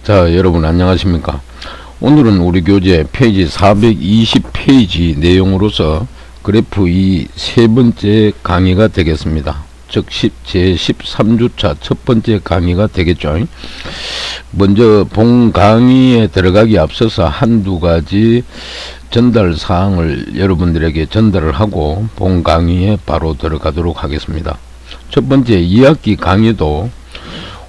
자, 여러분 안녕하십니까? 오늘은 우리 교재 페이지 420페이지 내용으로서 그래프 이 세 번째 강의가 되겠습니다. 즉 제13주차 첫 번째 강의가 되겠죠. 먼저 본 강의에 들어가기 앞서서 한두 가지 전달 사항을 여러분들에게 전달을 하고 본 강의에 바로 들어가도록 하겠습니다. 첫 번째 2학기 강의도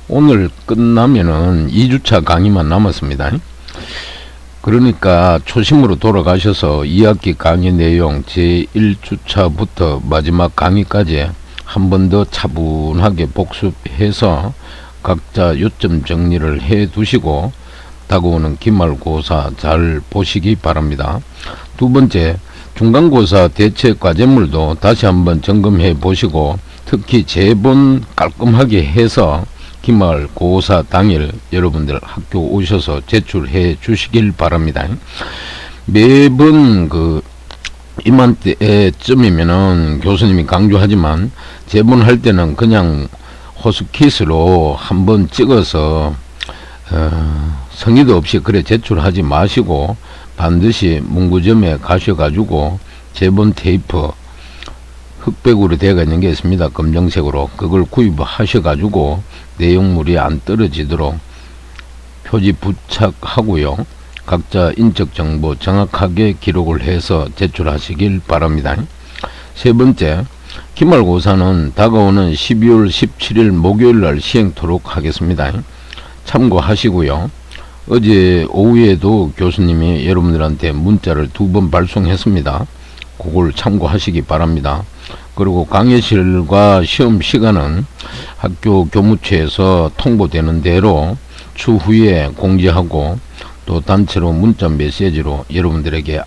오늘 끝나면은 2주차 강의만 남았습니다. 그러니까 초심으로 돌아가셔서 2학기 강의 내용 제1주차부터 마지막 강의까지 한 번 더 차분하게 복습해서 각자 요점 정리를 해 두시고 다가오는 기말고사 잘 보시기 바랍니다. 두 번째, 중간고사 대체 과제물도 다시 한번 점검해 보시고 특히 제본 깔끔하게 해서 기말고사 당일 여러분들 학교 오셔서 제출해 주시길 바랍니다. 매번 이맘때쯤이면은 교수님이 강조하지만 제본할 때는 그냥 호스킷으로 한번 찍어서 성의도 없이 그래 제출하지 마시고 반드시 문구점에 가셔가지고 제본 테이프 흑백으로 되어 있는 게 있습니다. 검정색으로 그걸 구입하셔가지고 내용물이 안 떨어지도록 표지 부착하고요. 각자 인적 정보 정확하게 기록을 해서 제출하시길 바랍니다. 세 번째, 기말고사는 다가오는 12월 17일 목요일 날 시행토록 하겠습니다. 참고하시고요. 어제 오후에도 교수님이 여러분들한테 문자를 2번 발송했습니다. 그걸 참고하시기 바랍니다. 그리고 강의실과 시험 시간은 학교 교무처에서 통보되는 대로 추후에 공지하고 또 단체로 문자 메시지로 여러분들에게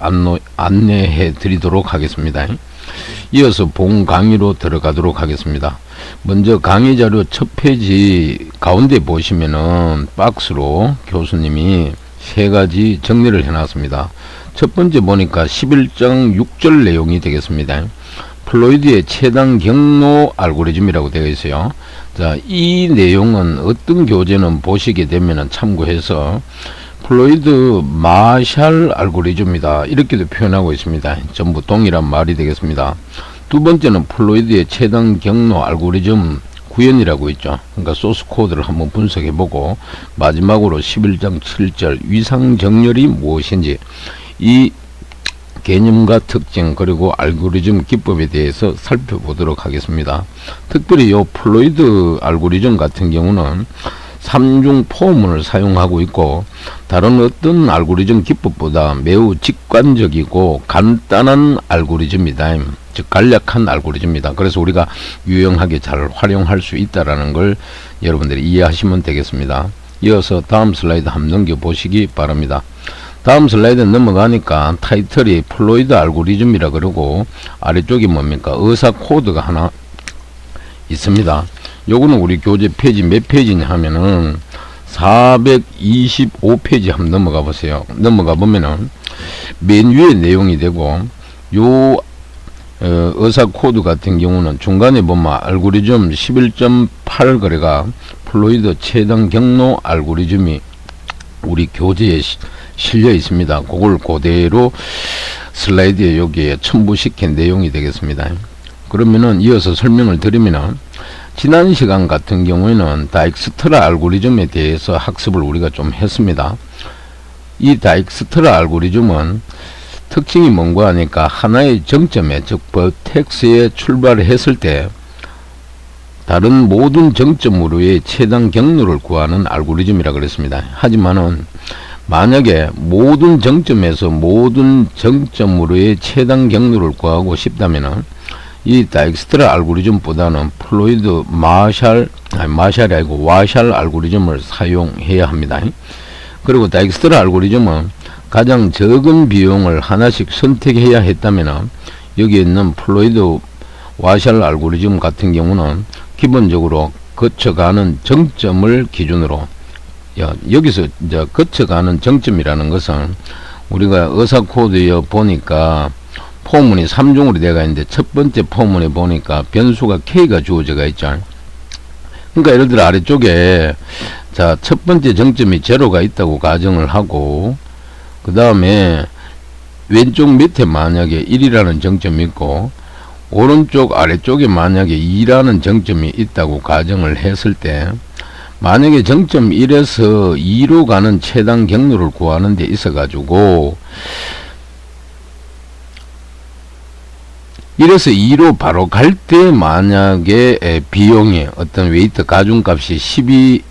안내해 드리도록 하겠습니다. 이어서 본 강의로 들어가도록 하겠습니다. 먼저 강의 자료 첫 페이지 가운데 보시면은 박스로 교수님이 세 가지 정리를 해 놨습니다. 첫 번째 보니까 11장 6절 내용이 되겠습니다. 플로이드의 최단 경로 알고리즘이라고 되어 있어요. 자, 이 내용은 어떤 교재는 보시게 되면 참고해서 플로이드 마샬 알고리즘이다 이렇게도 표현하고 있습니다. 전부 동일한 말이 되겠습니다. 두 번째는 플로이드의 최단 경로 알고리즘 구현이라고 있죠. 그러니까 소스 코드를 한번 분석해 보고 마지막으로 11장 7절 위상 정렬이 무엇인지 이 개념과 특징 그리고 알고리즘 기법에 대해서 살펴보도록 하겠습니다. 특별히 이 플로이드 알고리즘 같은 경우는 3중 포문을 사용하고 있고 다른 어떤 알고리즘 기법보다 매우 직관적이고 간단한 알고리즘이다. 즉 간략한 알고리즘이다. 그래서 우리가 유용하게 잘 활용할 수 있다라는 걸 여러분들이 이해하시면 되겠습니다. 이어서 다음 슬라이드 한번 넘겨보시기 바랍니다. 다음 슬라이드 넘어가니까 타이틀이 플로이드 알고리즘이라 그러고 아래쪽이 뭡니까? 의사 코드가 하나 있습니다. 요거는 우리 교재 페이지 몇 페이지냐 하면은 425페이지 한번 넘어가 보세요. 넘어가 보면은 맨 위에 내용이 되고 요 의사 코드 같은 경우는 중간에 보면 알고리즘 11.8 거래가 플로이드 최단 경로 알고리즘이 우리 교재에 실려 있습니다. 그걸 그대로 슬라이드에 여기에 첨부시킨 내용이 되겠습니다. 그러면은 이어서 설명을 드리면은 지난 시간 같은 경우에는 다익스트라 알고리즘에 대해서 학습을 우리가 좀 했습니다. 이 다익스트라 알고리즘은 특징이 뭔가 하니까 하나의 정점에 즉 버텍스에 출발했을 때 다른 모든 정점으로의 최단 경로를 구하는 알고리즘이라 그랬습니다. 하지만은 만약에 모든 정점에서 모든 정점으로의 최단 경로를 구하고 싶다면은 이 다익스트라 알고리즘보다는 플로이드 마샬이 아니고 와샬 알고리즘을 사용해야 합니다. 그리고 다익스트라 알고리즘은 가장 적은 비용을 하나씩 선택해야 했다면 여기 있는 플로이드 와샬 알고리즘 같은 경우는 기본적으로 거쳐가는 정점을 기준으로 여기서 이제 거쳐가는 정점이라는 것은 우리가 의사 코드에 보니까 포문이 3중으로 되어 있는데 첫 번째 포문에 보니까 변수가 K가 주어져 있죠. 그러니까 예를 들어 아래쪽에 자, 첫 번째 정점이 제로가 있다고 가정을 하고, 그 다음에 왼쪽 밑에 만약에 1이라는 정점이 있고, 오른쪽 아래쪽에 만약에 2라는 정점이 있다고 가정을 했을 때, 만약에 정점 1에서 2로 가는 최단 경로를 구하는 데 있어 가지고 1에서 2로 바로 갈 때 만약에 비용이 어떤 웨이트 가중값이 10이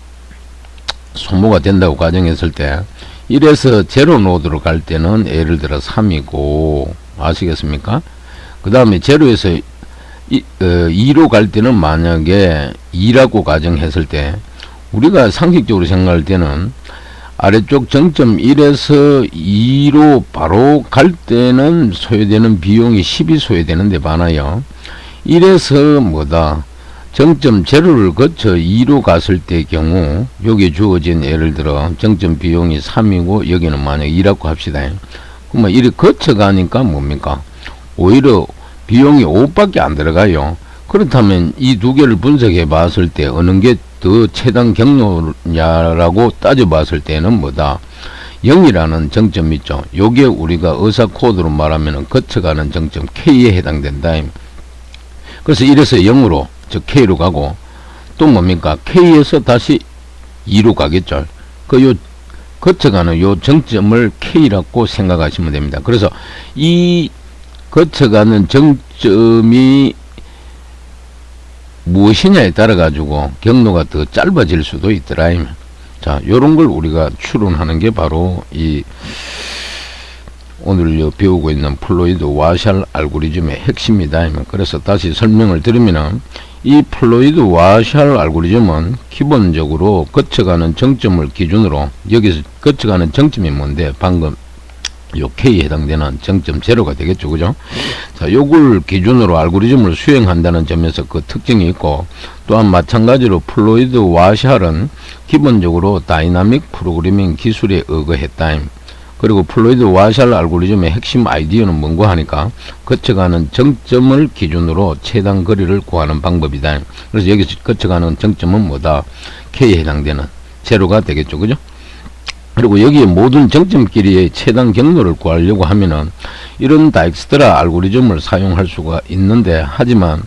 소모가 된다고 가정했을 때 1에서 제로 노드로 갈 때는 예를 들어 3이고 아시겠습니까? 그 다음에 제로에서 2로 갈 때는 만약에 2라고 가정했을 때 우리가 상식적으로 생각할 때는 아래쪽 정점 1에서 2로 바로 갈 때는 소요되는 비용이 10이 소요되는데 많아요. 1에서 뭐다 정점 제로를 거쳐 2로 갔을 때 경우 여기 주어진 예를 들어 정점 비용이 3이고 여기는 만약 2라고 합시다. 그러면 1이 거쳐 가니까 뭡니까? 오히려 비용이 5밖에 안 들어가요. 그렇다면 이 두 개를 분석해 봤을 때 어느 게 더 최단 경로냐라고 따져 봤을 때는 뭐다? 0이라는 정점 있죠. 요게 우리가 의사 코드로 말하면 거쳐가는 정점 K에 해당된다. 그래서 1에서 0으로 즉 K로 가고 또 뭡니까? K에서 다시 2로 가겠죠. 그 요 거쳐가는 요 정점을 K라고 생각하시면 됩니다. 그래서 이 거쳐가는 정점이 무엇이냐에 따라 가지고 경로가 더 짧아질 수도 있더라. 자, 요런 걸 우리가 추론하는 게 바로 이 오늘 배우고 있는 플로이드 와샬 알고리즘의 핵심이다. 그래서 다시 설명을 드리면은 이 플로이드 와샬 알고리즘은 기본적으로 거쳐가는 정점을 기준으로 여기서 거쳐가는 정점이 뭔데 방금 요 K에 해당되는 정점 제로가 되겠죠. 그죠? 자, 요걸 기준으로 알고리즘을 수행한다는 점에서 그 특징이 있고, 또한 마찬가지로 플로이드 와샬은 기본적으로 다이나믹 프로그래밍 기술에 의거했다. 그리고 플로이드 와샬 알고리즘의 핵심 아이디어는 뭔가 하니까 거쳐가는 정점을 기준으로 최단 거리를 구하는 방법이다. 그래서 여기서 거쳐가는 정점은 뭐다? K에 해당되는 제로가 되겠죠. 그죠? 그리고 여기에 모든 정점끼리의 최단 경로를 구하려고 하면은 이런 다익스트라 알고리즘을 사용할 수가 있는데, 하지만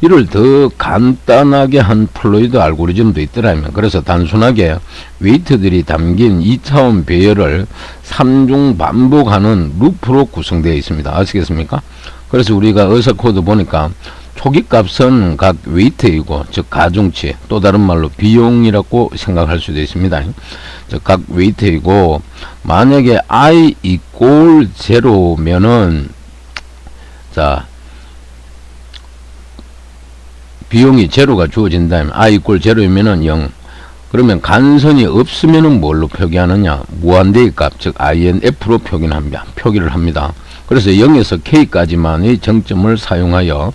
이를 더 간단하게 한 플로이드 알고리즘도 있더라면, 그래서 단순하게 웨이트들이 담긴 2차원 배열을 3중 반복하는 루프로 구성되어 있습니다. 아시겠습니까? 그래서 우리가 의사 코드 보니까 초기 값은 각 웨이트이고, 즉 가중치, 또 다른 말로 비용이라고 생각할 수도 있습니다. 즉 각 웨이트이고, 만약에 i equal 0면은 자 비용이 제로가 주어진다면 i equal 0이면은 0. 그러면 간선이 없으면은 뭘로 표기하느냐? 무한대의 값, 즉 INF로 표기를 합니다. 그래서 0에서 K까지만의 정점을 사용하여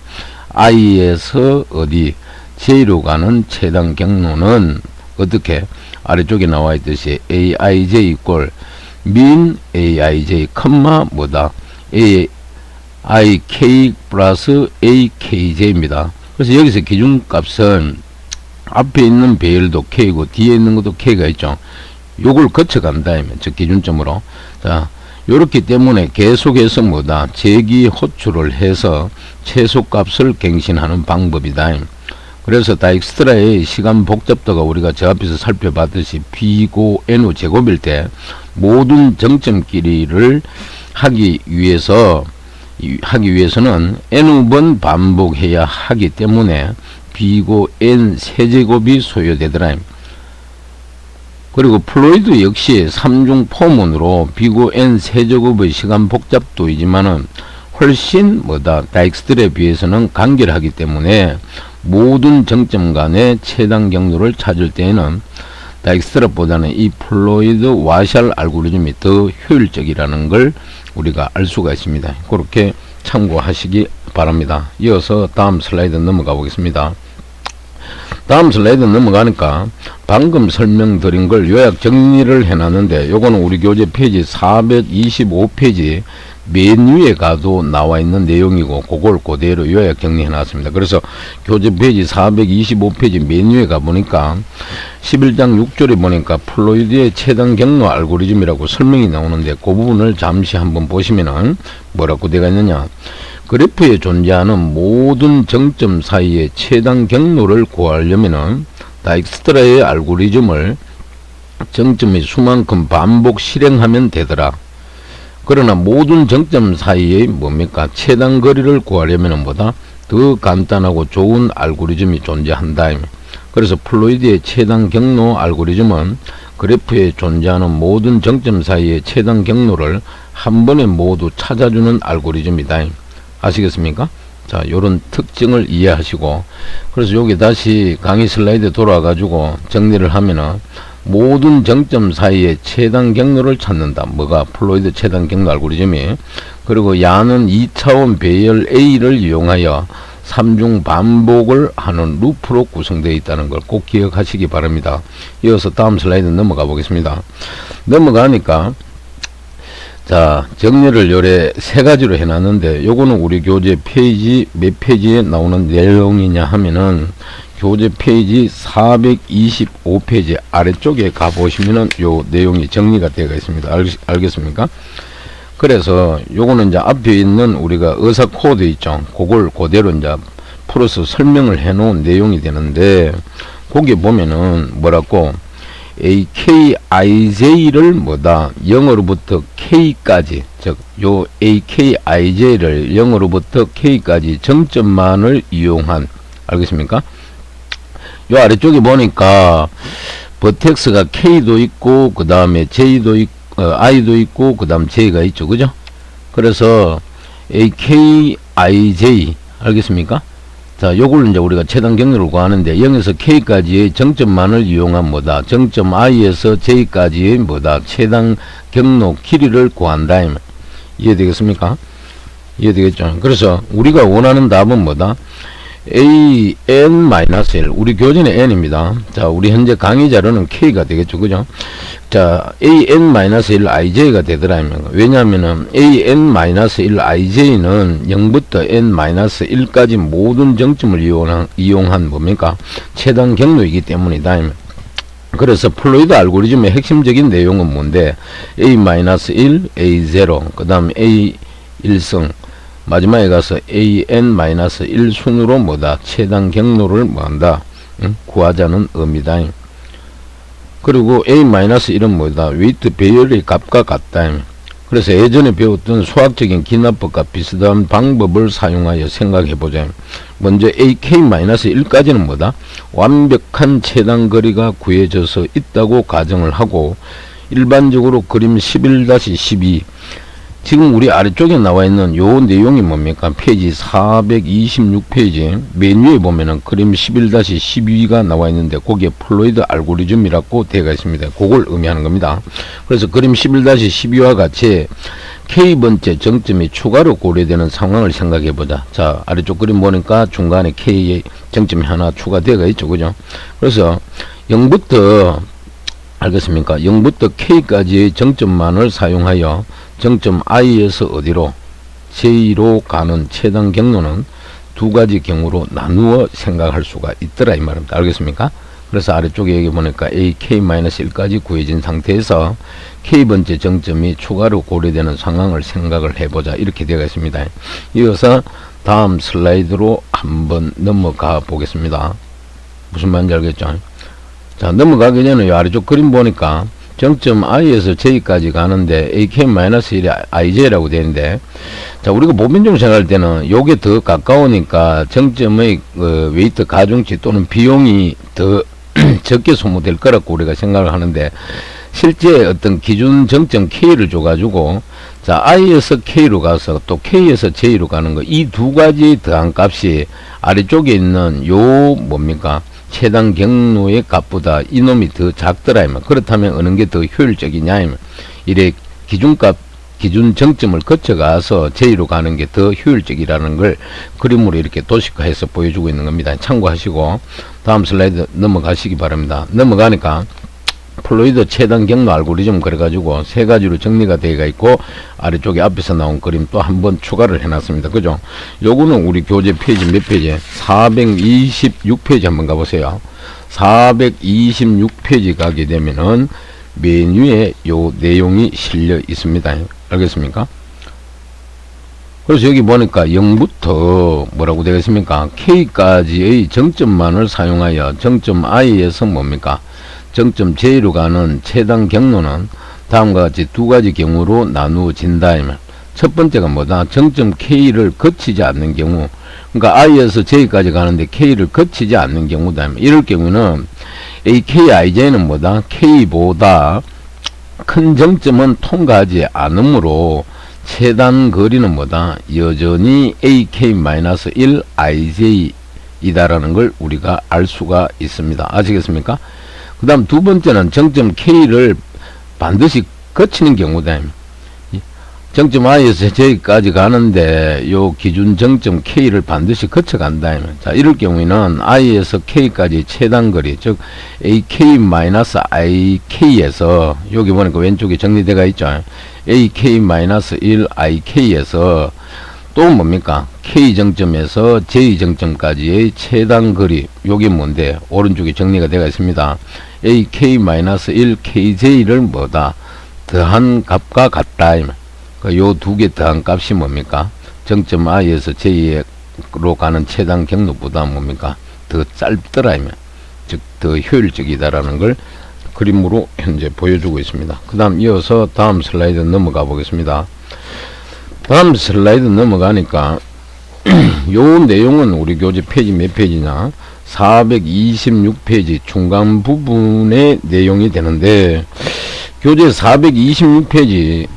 i에서 어디 j로 가는 최단 경로는 어떻게 아래쪽에 나와 있듯이 aij equal min aij 뭐다 aik 플러스 akj입니다. 그래서 여기서 기준값은 앞에 있는 배열도 K고 뒤에 있는 것도 K가 있죠. 요걸 거쳐간다, 즉 기준점으로. 자, 요렇기 때문에 계속해서 뭐다? 재기 호출을 해서 최소값을 갱신하는 방법이다. 그래서 다익스트라의 시간 복잡도가 우리가 저 앞에서 살펴봤듯이 B고 N 제곱일 때 모든 정점끼리를 하기 위해서는 N번 반복해야 하기 때문에 B고 N 세제곱이 소요되더라. 그리고 플로이드 역시 3중 포문으로 B고 N 세제곱의 시간 복잡도이지만은 훨씬 뭐다? 다익스트라에 비해서는 간결하기 때문에 모든 정점 간의 최단 경로를 찾을 때에는 다익스트라보다는 이 플로이드 와샬 알고리즘이 더 효율적이라는 걸 우리가 알 수가 있습니다. 그렇게 참고하시기 바랍니다. 이어서 다음 슬라이드 넘어가 보겠습니다. 다음 슬라이드 넘어가니까 방금 설명드린 걸 요약 정리를 해놨는데, 요거는 우리 교재 페이지 425페이지 맨 위에 가도 나와 있는 내용이고 그걸 그대로 요약 정리해 놨습니다. 그래서 교재 페이지 425페이지 맨 위에 가 보니까 11장 6절에 보니까 플로이드의 최단 경로 알고리즘이라고 설명이 나오는데 그 부분을 잠시 한번 보시면은 뭐라고 되어 있느냐, 그래프에 존재하는 모든 정점 사이의 최단 경로를 구하려면은 다익스트라의 알고리즘을 정점의 수만큼 반복 실행하면 되더라. 그러나 모든 정점 사이의 뭡니까, 최단 거리를 구하려면 보다 더 간단하고 좋은 알고리즘이 존재한다. 그래서 플로이드의 최단 경로 알고리즘은 그래프에 존재하는 모든 정점 사이의 최단 경로를 한 번에 모두 찾아주는 알고리즘이다. 아시겠습니까? 자, 요런 특징을 이해하시고, 그래서 여기 다시 강의 슬라이드에 돌아와 가지고 정리를 하면은 모든 정점 사이의 최단 경로를 찾는다. 뭐가? 플로이드 최단 경로 알고리즘이. 그리고 야는 2차원 배열 A를 이용하여 3중 반복을 하는 루프로 구성되어 있다는 걸 꼭 기억하시기 바랍니다. 이어서 다음 슬라이드 넘어가 보겠습니다. 넘어가니까 자, 정리를 요래 세 가지로 해놨는데, 요거는 우리 교재 페이지 몇 페이지에 나오는 내용이냐 하면은 교재 페이지 425페이지 아래쪽에 가보시면은 요 내용이 정리가 되어 있습니다. 알겠습니까? 그래서 요거는 이제 앞에 있는 우리가 의사 코드 있죠. 그걸 그대로 이제 풀어서 설명을 해 놓은 내용이 되는데, 거기 보면은 뭐라고, AKIJ를 뭐다, 0으로부터 K까지, 즉 요 AKIJ를 0으로부터 K까지 정점만을 이용한, 알겠습니까? 요 아래쪽에 보니까 버텍스가 K도 있고 그 다음에 J도 있고 I도 있고 그 다음 J가 있죠, 그죠? 그래서 AKIJ, 알겠습니까? 자, 요걸 이제 우리가 최단 경로를 구하는데 0에서 K까지의 정점만을 이용한 뭐다, 정점 I에서 J까지의 뭐다, 최단 경로 길이를 구한다. 이해되겠습니까? 이해되겠죠? 그래서 우리가 원하는 답은 뭐다? AN-1, 우리 교재는 N입니다. 자, 우리 현재 강의 자료는 K가 되겠죠, 그죠? 자, AN-1 IJ가 되더라. 왜냐하면은 AN-1 IJ는 0부터 N-1까지 모든 정점을 이용한 뭡니까, 최단 경로이기 때문이다. 그래서 플로이드 알고리즘의 핵심적인 내용은 뭔데, A-1, A0, 그 다음 A1성, 마지막에 가서 AN-1 순으로 뭐다, 최단 경로를 뭐한다, 구하자는 의미다. 그리고 A-1은 뭐다, 웨이트 배열의 값과 같다. 그래서 예전에 배웠던 수학적인 기납법과 비슷한 방법을 사용하여 생각해보자. 먼저 AK-1까지는 뭐다, 완벽한 최단 거리가 구해져서 있다고 가정을 하고, 일반적으로 그림 11-12, 지금 우리 아래쪽에 나와 있는 요 내용이 뭡니까? 페이지 426페이지 맨 위에 보면은 그림 11-12가 나와 있는데, 거기에 플로이드 알고리즘이라고 되어 있습니다. 그걸 의미하는 겁니다. 그래서 그림 11-12와 같이 K번째 정점이 추가로 고려되는 상황을 생각해 보자. 자, 아래쪽 그림 보니까 중간에 K의 정점이 하나 추가되어 있죠, 그죠? 그래서 0부터, 알겠습니까? 0부터 K까지의 정점만을 사용하여 정점 I에서 어디로, J로 가는 최단 경로는 두 가지 경우로 나누어 생각할 수가 있더라, 이 말입니다. 알겠습니까? 그래서 아래쪽에 여기 보니까 AK-1까지 구해진 상태에서 K번째 정점이 추가로 고려되는 상황을 생각을 해보자, 이렇게 되어 있습니다. 이어서 다음 슬라이드로 한번 넘어가 보겠습니다. 무슨 말인지 알겠죠? 자, 넘어가기 전에 이 아래쪽 그림 보니까 정점 I에서 J까지 가는데 AK-1 IJ라고 되는데, 자, 우리가 보편적으로 생각할 때는 요게 더 가까우니까 정점의 웨이트 가중치 또는 비용이 더 적게 소모될 거라고 우리가 생각을 하는데, 실제 어떤 기준 정점 K를 줘가지고, 자, I에서 K로 가서 또 K에서 J로 가는 거, 이 두 가지 더한 값이 아래쪽에 있는 요 뭡니까, 최단 경로의 값보다 이놈이 더 작더라. 그렇다면 어느 게 더 효율적이냐, 이래 기준값, 기준 정점을 거쳐가서 J로 가는 게 더 효율적이라는 걸 그림으로 이렇게 도식화해서 보여주고 있는 겁니다. 참고하시고 다음 슬라이드 넘어가시기 바랍니다. 넘어가니까 플로이드 최단 경로 알고리즘 그래가지고 세 가지로 정리가 되어 있고 아래쪽에 앞에서 나온 그림 또 한 번 추가를 해놨습니다. 그죠? 요거는 우리 교재 페이지 몇 페이지? 426페이지 한번 가보세요. 426페이지 가게 되면은 메뉴에 요 내용이 실려 있습니다. 알겠습니까? 그래서 여기 보니까 0부터 뭐라고 되겠습니까? K까지의 정점만을 사용하여 정점 I에서 뭡니까? 정점 J로 가는 최단 경로는 다음과 같이 두 가지 경우로 나누어진다. 첫 번째가 뭐다? 정점 K를 거치지 않는 경우. 그러니까 I에서 J까지 가는데 K를 거치지 않는 경우다. 이럴 경우는 AKIJ는 뭐다? K보다 큰 정점은 통과하지 않으므로 최단 거리는 뭐다? 여전히 AK-1 IJ 이다라는 걸 우리가 알 수가 있습니다. 아시겠습니까? 그 다음 두 번째는 정점 K를 반드시 거치는 경우다. 정점 I에서 J까지 가는데 요 기준 정점 K를 반드시 거쳐간다. 자, 이럴 경우에는 I에서 K까지 최단 거리, 즉 AK-IK에서 여기 보니까 왼쪽에 정리되어 있죠. AK-1 IK에서 또 뭡니까? K 정점에서 J 정점까지의 최단 거리, 요게 뭔데? 오른쪽에 정리가 되어 있습니다. AK-1 KJ를 뭐다? 더한 값과 같다. 요 두 개 더한 값이 뭡니까? 정점 I에서 J로 가는 최단 경로보다 뭡니까? 더 짧더라. 즉, 더 효율적이다라는 걸 그림으로 현재 보여주고 있습니다. 그 다음 이어서 다음 슬라이드 넘어가 보겠습니다. 다음 슬라이드 넘어가니까 요 내용은 우리 교재 페이지 몇 페이지냐? 426페이지 중간 부분의 내용이 되는데 교재 426페이지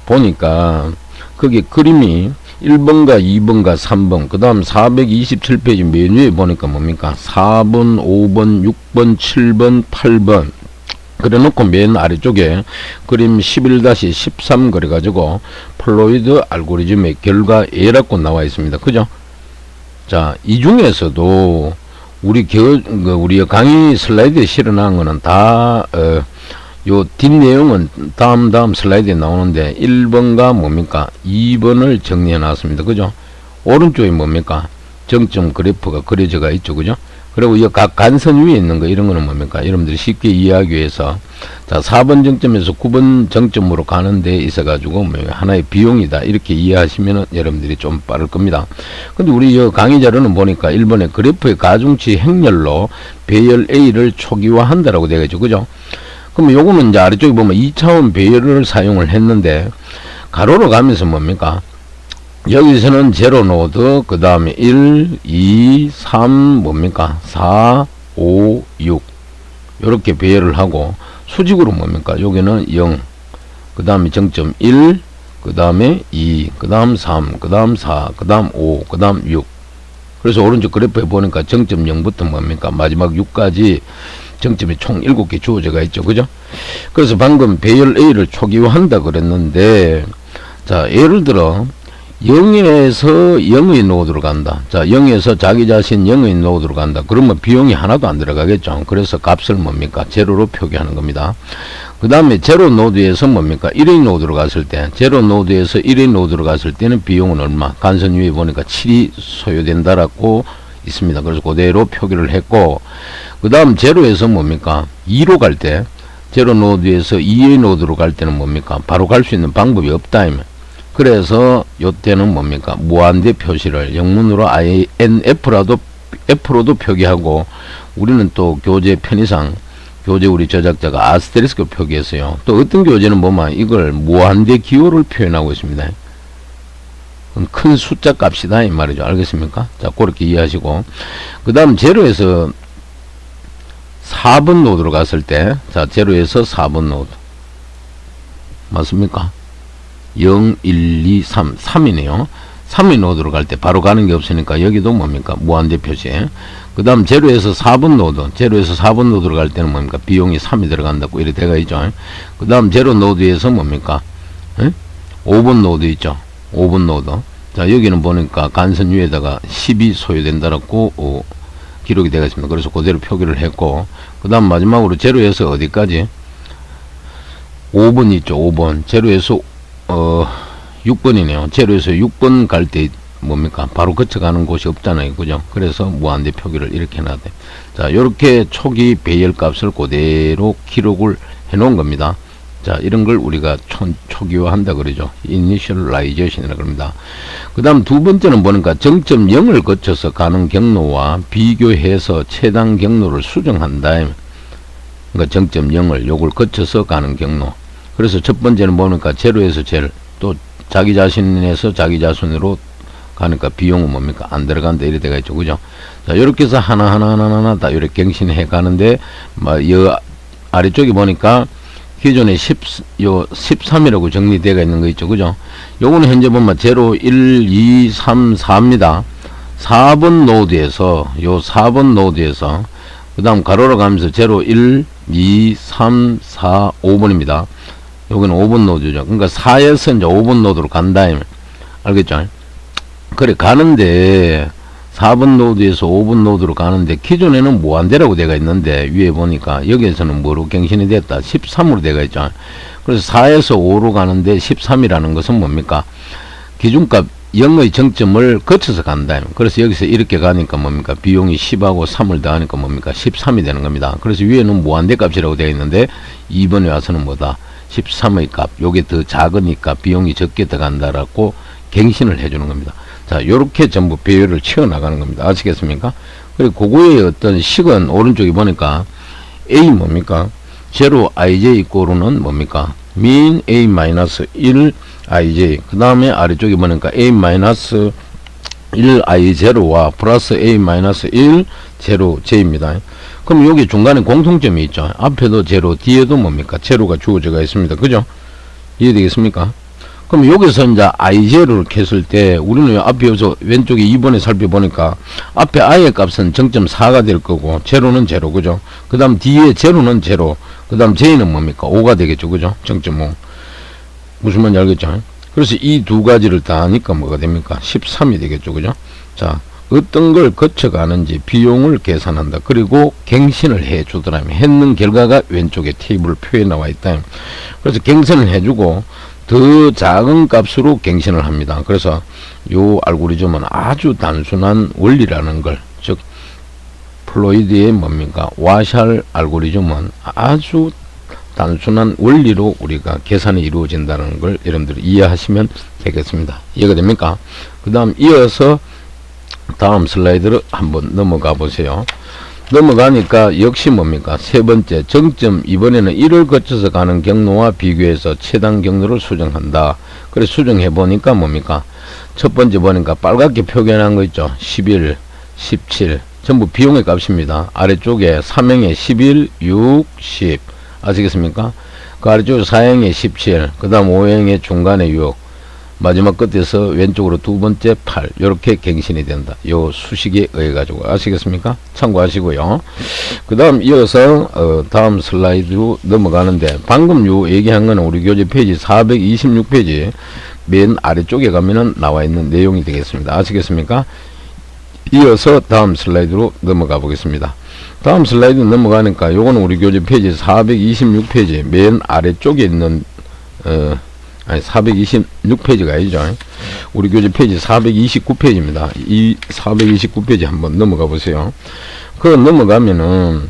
보니까 거기 그림이 1번과 2번과 3번 그 다음 427페이지 메뉴에 보니까 뭡니까? 4번, 5번, 6번, 7번, 8번 그래 놓고 맨 아래쪽에 그림 11-13 그래 가지고 플로이드 알고리즘의 결과 A라고 나와 있습니다. 그죠? 자, 이 중에서도 우리 강의 슬라이드에 실어놓은 거는 다 요 뒷내용은 다음 슬라이드에 나오는데 1번과 뭡니까? 2번을 정리해 놨습니다. 그죠? 오른쪽에 뭡니까? 정점 그래프가 그려져가 있죠. 그죠? 그리고 이 각 간선 위에 있는 거 이런 거는 뭡니까? 여러분들이 쉽게 이해하기 위해서 자 4번 정점에서 9번 정점으로 가는 데 있어 가지고 하나의 비용이다 이렇게 이해하시면 여러분들이 좀 빠를 겁니다. 근데 우리 이 강의 자료는 보니까 1번에 그래프의 가중치 행렬로 배열 A를 초기화한다라고 되어 있죠. 그죠? 그럼 요거는 이제 아래쪽에 보면 2차원 배열을 사용을 했는데 가로로 가면서 뭡니까? 여기서는 제로 노드, 그 다음에 1, 2, 3, 뭡니까? 4, 5, 6. 요렇게 배열을 하고, 수직으로 뭡니까? 여기는 0, 그 다음에 정점 1, 그 다음에 2, 그 다음 3, 그 다음 4, 그 다음 5, 그 다음 6. 그래서 오른쪽 그래프에 보니까 정점 0부터 뭡니까? 마지막 6까지 정점이 총 7개 주어져가 있죠. 그죠? 그래서 방금 배열 A를 초기화한다 그랬는데, 자, 예를 들어, 0에서 0의 노드로 간다. 자, 0에서 자기 자신 0의 노드로 간다. 그러면 비용이 하나도 안 들어가겠죠. 그래서 값을 뭡니까? 제로로 표기하는 겁니다. 그 다음에 제로 노드에서 뭡니까? 1의 노드로 갔을 때, 제로 노드에서 1의 노드로 갔을 때는 비용은 얼마? 간선 위에 보니까 7이 소요된다라고 있습니다. 그래서 그대로 표기를 했고, 그 다음 제로에서 뭡니까? 2로 갈 때, 제로 노드에서 2의 노드로 갈 때는 뭡니까? 바로 갈 수 있는 방법이 없다. 그래서 요때는 뭡니까? 무한대 표시를 영문으로 INF로도 표기하고, 우리는 또 교재 편의상 교재 우리 저작자가 아스테리스크 표기했어요. 또 어떤 교재는 보면 이걸 무한대 기호를 표현하고 있습니다. 큰 숫자 값이다 이 말이죠. 알겠습니까? 자, 그렇게 이해하시고, 그 다음 제로에서 4번 노드로 갔을 때, 자, 제로에서 4번 노드 맞습니까? 0, 1, 2, 3, 3이네요. 3의 노드로 갈 때 바로 가는 게 없으니까 여기도 뭡니까? 무한대 표시. 그 다음 제로에서 4번 노드, 제로에서 4번 노드로 갈 때는 뭡니까? 비용이 3이 들어간다고 이렇게 되어 있죠. 그 다음 제로 노드에서 뭡니까? 5번 노드 있죠. 5번 노드. 자, 여기는 보니까 간선 위에다가 10이 소요된다라고 기록이 되어 있습니다. 그래서 그대로 표기를 했고, 그 다음 마지막으로 제로에서 어디까지? 5번 있죠. 5번. 제로에서 6번이네요. 제로에서 6번 갈 때 뭡니까? 바로 거쳐가는 곳이 없잖아요. 그죠? 그래서 무한대 표기를 이렇게 해놔야 돼. 자, 요렇게 초기 배열 값을 그대로 기록을 해 놓은 겁니다. 자, 이런 걸 우리가 초기화한다 그러죠. Initialization이라 그럽니다. 그 다음 두 번째는 보니까 정점 0을 거쳐서 가는 경로와 비교해서 최단 경로를 수정한다. 그러니까 정점 0을 요걸 거쳐서 가는 경로. 그래서 첫 번째는 보니까 제로에서 제로, 또 자기 자신에서 자기 자손으로 가니까 비용은 뭡니까? 안 들어간다 이래 돼가 있죠. 그죠? 자, 요렇게 해서 하나하나 다 이렇게 갱신해 가는데, 여 아래쪽에 보니까 기존에 13이라고 정리되어 있는 거 있죠. 그죠? 요거는 현재 보면 0, 1, 2, 3, 4입니다. 4번 노드에서, 요 4번 노드에서, 그 다음 가로로 가면서 0, 1, 2, 3, 4, 5번입니다. 여기는 5번 노드죠. 그러니까 4에서 이제 5번 노드로 간다. 알겠죠? 그래, 가는데, 4번 노드에서 5번 노드로 가는데, 기존에는 무한대라고 되어 있는데, 위에 보니까, 여기에서는 뭐로 갱신이 됐다? 13으로 되어 있죠. 그래서 4에서 5로 가는데, 13이라는 것은 뭡니까? 기준값 0의 정점을 거쳐서 간다. 그래서 여기서 이렇게 가니까 뭡니까? 비용이 10하고 3을 더하니까 뭡니까? 13이 되는 겁니다. 그래서 위에는 무한대 값이라고 되어 있는데, 2번에 와서는 뭐다? 13의 값. 요게 더 작으니까 비용이 적게 들어간다라고 갱신을 해주는 겁니다. 자, 요렇게 전부 배열을 채워나가는 겁니다. 아시겠습니까? 그리고 그거의 어떤 식은 오른쪽에 보니까 A 뭡니까? 0 ij 이꼬르는 뭡니까? min a-1 ij. 그 다음에 아래쪽에 보니까 a-1 i0와 플러스 a-1 0 j입니다. 그럼 여기 중간에 공통점이 있죠. 앞에도 0, 뒤에도 뭡니까? 0가 주어져가 있습니다. 그죠? 이해되겠습니까? 그럼 여기서 이제 i0를 켰을 때 우리는 앞에 여기서 왼쪽에 2번에 살펴보니까 앞에 i의 값은 0.4가 될 거고 0는 0, 그죠? 그 다음 뒤에 0는 0, 그 다음 j는 뭡니까? 5가 되겠죠, 그죠? 0.5. 무슨 말인지 알겠죠? 그래서 이 두 가지를 다 하니까 뭐가 됩니까? 13이 되겠죠, 그죠? 자, 어떤 걸 거쳐가는지 비용을 계산한다. 그리고 갱신을 해주더라면 했는 결과가 왼쪽에 테이블 표에 나와 있다. 그래서 갱신을 해주고 더 작은 값으로 갱신을 합니다. 그래서 요 알고리즘은 아주 단순한 원리라는 걸, 즉 플로이드의 뭡니까? 와샬 알고리즘은 아주 단순한 원리로 우리가 계산이 이루어진다는 걸 여러분들이 이해하시면 되겠습니다. 이해가 됩니까? 그 다음 이어서 다음 슬라이드로 한번 넘어가 보세요. 넘어가니까 역시 뭡니까? 세 번째 정점, 이번에는 1을 거쳐서 가는 경로와 비교해서 최단 경로를 수정한다. 그래서 수정해 보니까 뭡니까? 첫 번째 보니까 빨갛게 표기한 거 있죠. 11, 17 전부 비용의 값입니다. 아래쪽에 3행에 11, 6, 10 아시겠습니까? 그 아래쪽에 4행에 17, 그 다음 5행에 중간에 6, 마지막 끝에서 왼쪽으로 두 번째 8 이렇게 갱신이 된다. 요 수식에 의해 가지고 아시겠습니까? 참고하시고요. 그 다음 이어서 다음 슬라이드로 넘어가는데 방금 요 얘기한 거는 우리 교재 페이지 426페이지 맨 아래쪽에 가면은 나와 있는 내용이 되겠습니다. 아시겠습니까? 이어서 다음 슬라이드로 넘어가 보겠습니다. 다음 슬라이드 넘어가니까 요거는 우리 교재 페이지 426페이지 맨 아래쪽에 있는 426페이지가 아니죠. 우리 교재 페이지 429페이지입니다. 이 429페이지 한번 넘어가 보세요. 그 넘어가면은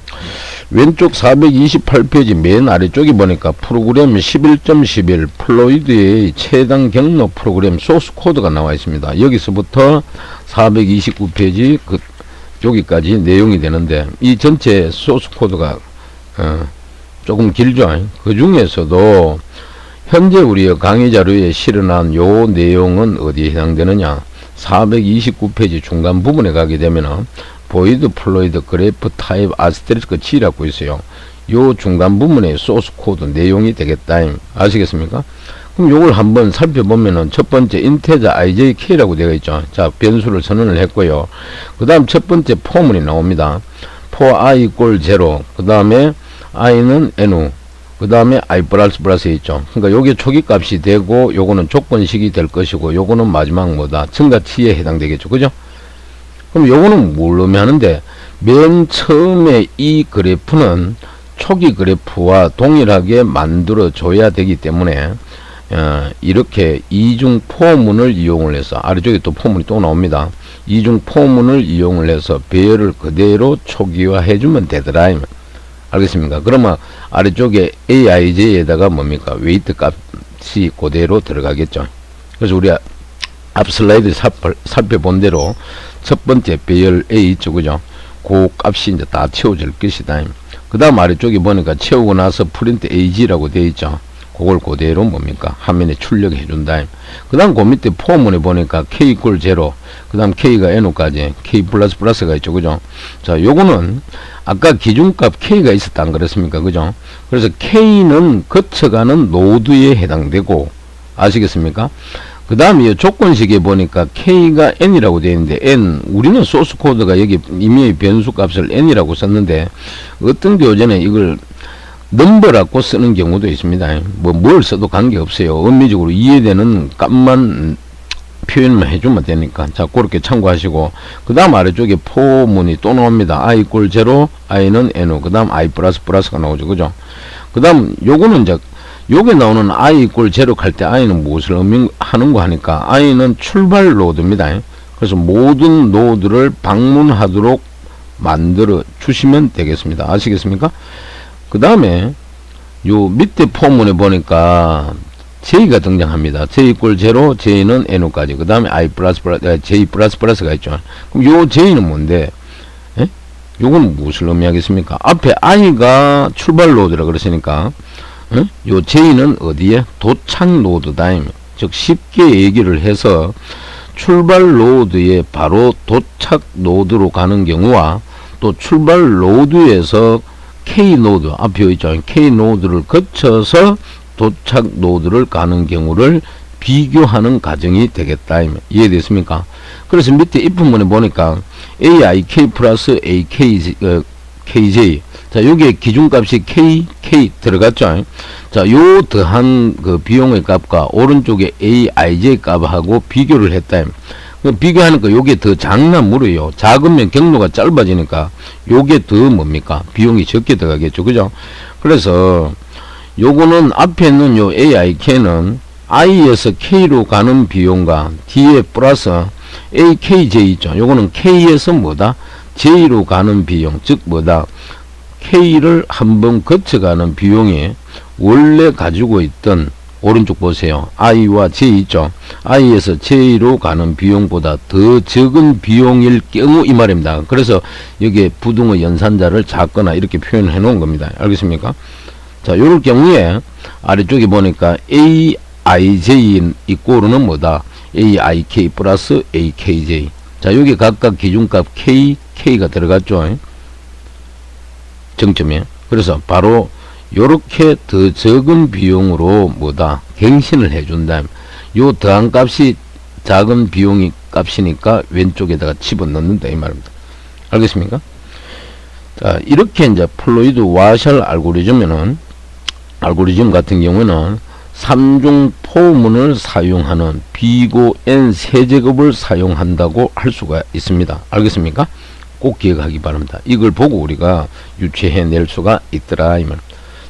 왼쪽 428페이지 맨 아래쪽에 보니까 프로그램 11.11 플로이드의 최단 경로 프로그램 소스 코드가 나와 있습니다. 여기서부터 429페이지 여기까지 내용이 되는데 이 전체 소스 코드가 조금 길죠. 그 중에서도 현재 우리의 강의 자료에 실어난 요 내용은 어디에 해당되느냐? 429페이지 중간 부분에 가게 되면은 보이드 플로이드 그래프 타입 아스테리스크 G라고 있어요. 요 중간 부분에 소스 코드 내용이 되겠다. 아시겠습니까? 그럼 요걸 한번 살펴보면은 첫 번째 인테저 ijk라고 되어 있죠. 자, 변수를 선언을 했고요. 그 다음 첫 번째 포문이 나옵니다. for i equal 0, 그 다음에 i는 n, 그 다음에 i 플러스 있죠. 그러니까 요게 초기 값이 되고 요거는 조건식이 될 것이고 요거는 마지막 뭐다? 증가치에 해당되겠죠. 그죠? 그럼 요거는 뭘로 하는데 맨 처음에 이 그래프는 초기 그래프와 동일하게 만들어 줘야 되기 때문에 이렇게 이중 포문을 이용을 해서 아래쪽에 또 포문이 또 나옵니다. 이중 포문을 이용을 해서 배열을 그대로 초기화 해주면 되더라. 알겠습니까? 그러면 아래쪽에 AIJ에다가 뭡니까? 웨이트 값이 그대로 들어가겠죠. 그래서 우리 앞 슬라이드 살펴본 대로 첫 번째 배열 A 있죠, 그죠? 그 값이 이제 다 채워질 것이다. 그 다음 아래쪽에 보니까 채우고 나서 프린트 AG라고 되어 있죠. 그걸 그대로 뭡니까? 화면에 출력해 준다. 그 다음 그 밑에 포문에 보니까 K 이퀄 0, 그 다음 K가 N호까지, K 플러스 플러스가 있죠, 그죠? 자, 요거는 아까 기준값 K가 있었다 안 그랬습니까? 그죠? 그래서 K는 거쳐가는 노드에 해당되고, 아시겠습니까? 그 다음에 이 조건식에 보니까 K가 N이라고 되어 있는데, N, 우리는 소스 코드가 여기 임의의 변수 값을 N이라고 썼는데, 어떤 교재는 이걸 넘버라고 쓰는 경우도 있습니다. 뭘 써도 관계없어요. 의미적으로 이해되는 값만 표현만 해주면 되니까. 자, 그렇게 참고하시고, 그 다음 아래쪽에 포문이 또 나옵니다. I 이퀄 0, I는 N호, 그 다음 I 플러스 플러스가 나오죠. 그죠? 그 다음, 요거는 이제, 요게 나오는 I 이퀄 0 할 때 I는 무엇을 의미하는 거 하니까, I는 출발 노드입니다. 그래서 모든 노드를 방문하도록 만들어 주시면 되겠습니다. 아시겠습니까? 그 다음에, 요 밑에 포문에 보니까, J가 등장합니다. J 이퀄 0, J는 N호까지. 그 다음에 I 플러스 플러스, J 플러스 플러스가 있죠. 그럼 요 J는 뭔데? 예? 요건 무엇을 의미하겠습니까? 앞에 I가 출발 노드라 그랬으니까, 예? 요 J는 어디에? 도착 노드다. 즉, 쉽게 얘기를 해서, 출발 노드에 바로 도착 노드로 가는 경우와, 또 출발 노드에서 K 노드, 앞에 있죠. K 노드를 거쳐서 도착 노드를 가는 경우를 비교하는 과정이 되겠다. 이해됐습니까? 그래서 밑에 입부문에 보니까 AIK 플러스 KJ. 자, 여기에 기준값이 K 들어갔죠. 자, 요 더한 그 비용의 값과 오른쪽에 AIJ 값하고 비교를 했다. 비교하니까 요게 더 작나 물어요. 작으면 경로가 짧아지니까 요게 더 뭡니까? 비용이 적게 들어가겠죠. 그죠? 그래서 요거는 앞에 있는 요 AIK는 I에서 K로 가는 비용과 뒤에 플러스 AKJ 있죠. 요거는 K에서 뭐다? J로 가는 비용. 즉 뭐다? K를 한번 거쳐가는 비용이 원래 가지고 있던 오른쪽 보세요. I와 J 있죠. I에서 J로 가는 비용보다 더 적은 비용일 경우 이 말입니다. 그래서 여기에 부등의 연산자를 작거나 이렇게 표현해 놓은 겁니다. 알겠습니까? 자, 요럴 경우에 아래쪽에 보니까 AIJ 이꼬르는 뭐다? AIK 플러스 AKJ. 자, 여기 각각 기준값 K가 들어갔죠. 정점에. 그래서 바로 요렇게 더 적은 비용으로 뭐다? 갱신을 해준다. 요 더한 값이 작은 비용이 값이니까 왼쪽에다가 집어넣는다 이 말입니다. 알겠습니까? 자, 이렇게 이제 플로이드 와샬 알고리즘 같은 경우는 3중 포문을 사용하는 비고 n 세제곱을 사용한다고 할 수가 있습니다. 알겠습니까? 꼭 기억하기 바랍니다. 이걸 보고 우리가 유추해낼 수가 있더라 이 말.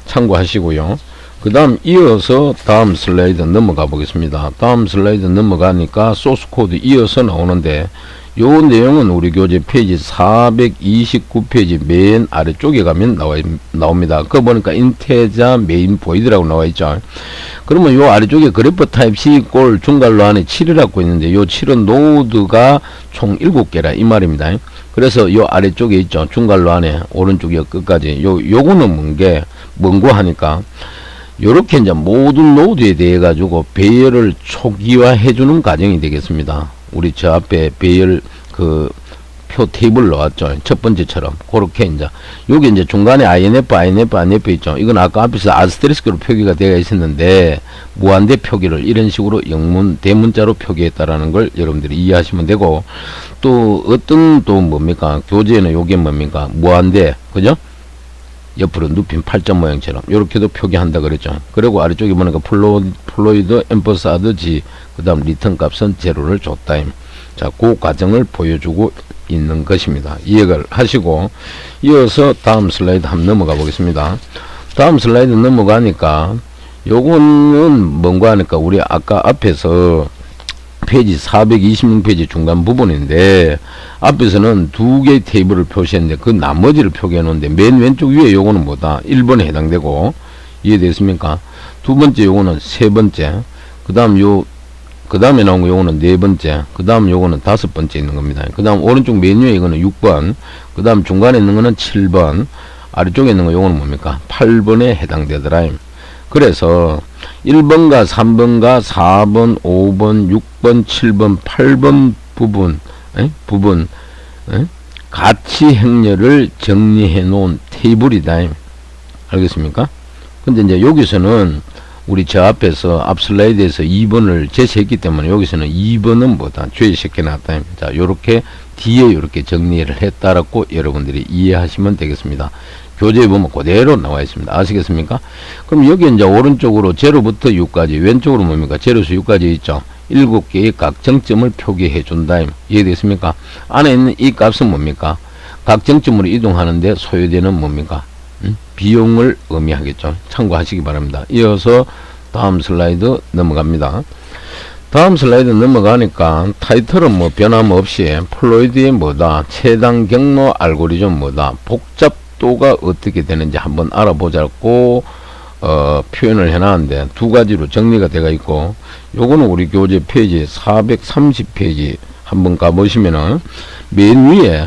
참고하시고요. 그 다음 이어서 다음 슬라이드 넘어가 보겠습니다. 다음 슬라이드 넘어가니까 소스 코드 이어서 나오는데 요 내용은 우리 교재 페이지 429페이지 맨 아래쪽에 가면 나옵니다. 그거 보니까 인테자 메인 보이드라고 나와 있죠. 그러면 요 아래쪽에 그래프 타입 C 꼴 중괄호 안에 7이라고 있는데 요 7은 노드가 총 7개라 이 말입니다. 그래서 요 아래쪽에 있죠. 중괄호 안에 오른쪽 여 끝까지 요거는 뭔고 하니까 요렇게 이제 모든 노드에 대해 가지고 배열을 초기화 해주는 과정이 되겠습니다. 우리 저 앞에 배열 그 표 테이블 나왔죠. 첫 번째처럼 그렇게 이제 여기 이제 중간에 INF 있죠. 이건 아까 앞에서 아스테리스크로 표기가 되어 있었는데 무한대 표기를 이런 식으로 영문 대문자로 표기했다라는 걸 여러분들이 이해하시면 되고, 또 어떤 또 뭡니까 교재에는 요게 뭡니까 무한대, 그죠? 옆으로 눕힌 팔점 모양처럼 이렇게도 표기한다 그랬죠. 그리고 아래쪽에 보니까 플로이드 엠퍼사드 G, 그 다음 리턴 값은 제로를 줬다. 자, 그 과정을 보여주고 있는 것입니다. 이해를 하시고, 이어서 다음 슬라이드 한번 넘어가 보겠습니다. 다음 슬라이드 넘어가니까, 요거는 뭔가 하니까, 우리 아까 앞에서 페이지 426페이지 중간 부분인데, 앞에서는 두 개의 테이블을 표시했는데, 그 나머지를 표기해 놓은데, 맨 왼쪽 위에 요거는 뭐다? 1번에 해당되고, 이해됐습니까? 두 번째 요거는 세 번째, 그 다음에 나온 거 요거는 네 번째, 그 다음 요거는 다섯 번째 있는 겁니다. 그 다음 오른쪽 메뉴에 이거는 6번, 그 다음 중간에 있는 거는 7번, 아래쪽에 있는 거 요거는 뭡니까? 8번에 해당되더라. 그래서 1번과 3번과 4번, 5번, 6번, 7번, 8번 부분, 가치 행렬을 정리해 놓은 테이블이다. 알겠습니까? 근데 이제 여기서는 우리 저 앞에서 앞 슬라이드에서 2번을 제시했기 때문에 여기서는 2번은 뭐다? 죄시켜 놨다. 자, 요렇게 뒤에 요렇게 정리를 했다라고 여러분들이 이해하시면 되겠습니다. 교재에 보면 그대로 나와 있습니다. 아시겠습니까? 그럼 여기 이제 오른쪽으로 0부터 6까지, 왼쪽으로 뭡니까? 0에서 6까지 있죠? 7개의 각 정점을 표기해 준다. 이해됐습니까? 안에 있는 이 값은 뭡니까? 각 정점으로 이동하는데 소요되는 뭡니까? 비용을 의미하겠죠. 참고하시기 바랍니다. 이어서 다음 슬라이드 넘어갑니다. 다음 슬라이드 넘어가니까 타이틀은 뭐 변함없이 플로이드의 뭐다? 최단 경로 알고리즘 뭐다? 복잡도가 어떻게 되는지 한번 알아보자고 표현을 해놨는데 두 가지로 정리가 되어 있고, 요거는 우리 교재 페이지 430페이지 한번 가보시면은 맨 위에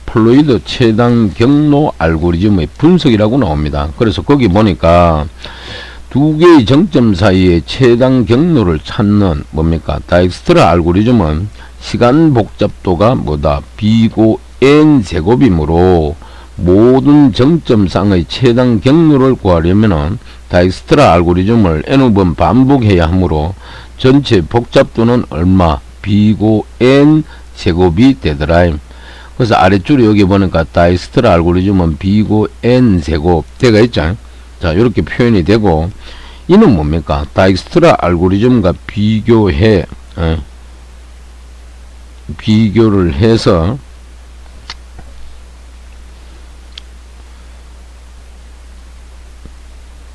플로이드 최단 경로 알고리즘의 분석이라고 나옵니다. 그래서 거기 보니까 두 개의 정점 사이의 최단 경로를 찾는 뭡니까? 다익스트라 알고리즘은 시간 복잡도가 뭐다? B고 N 제곱이므로 모든 정점상의 최단 경로를 구하려면은 다익스트라 알고리즘을 N번 반복해야 하므로 전체 복잡도는 얼마? B고 N 제곱이 되더라. 그래서 아래줄에 여기 보니까 다익스트라 알고리즘은 B고 N 제곱 되어 있죠. 자, 이렇게 표현이 되고, 이는 뭡니까? 다익스트라 알고리즘과 비교를 해서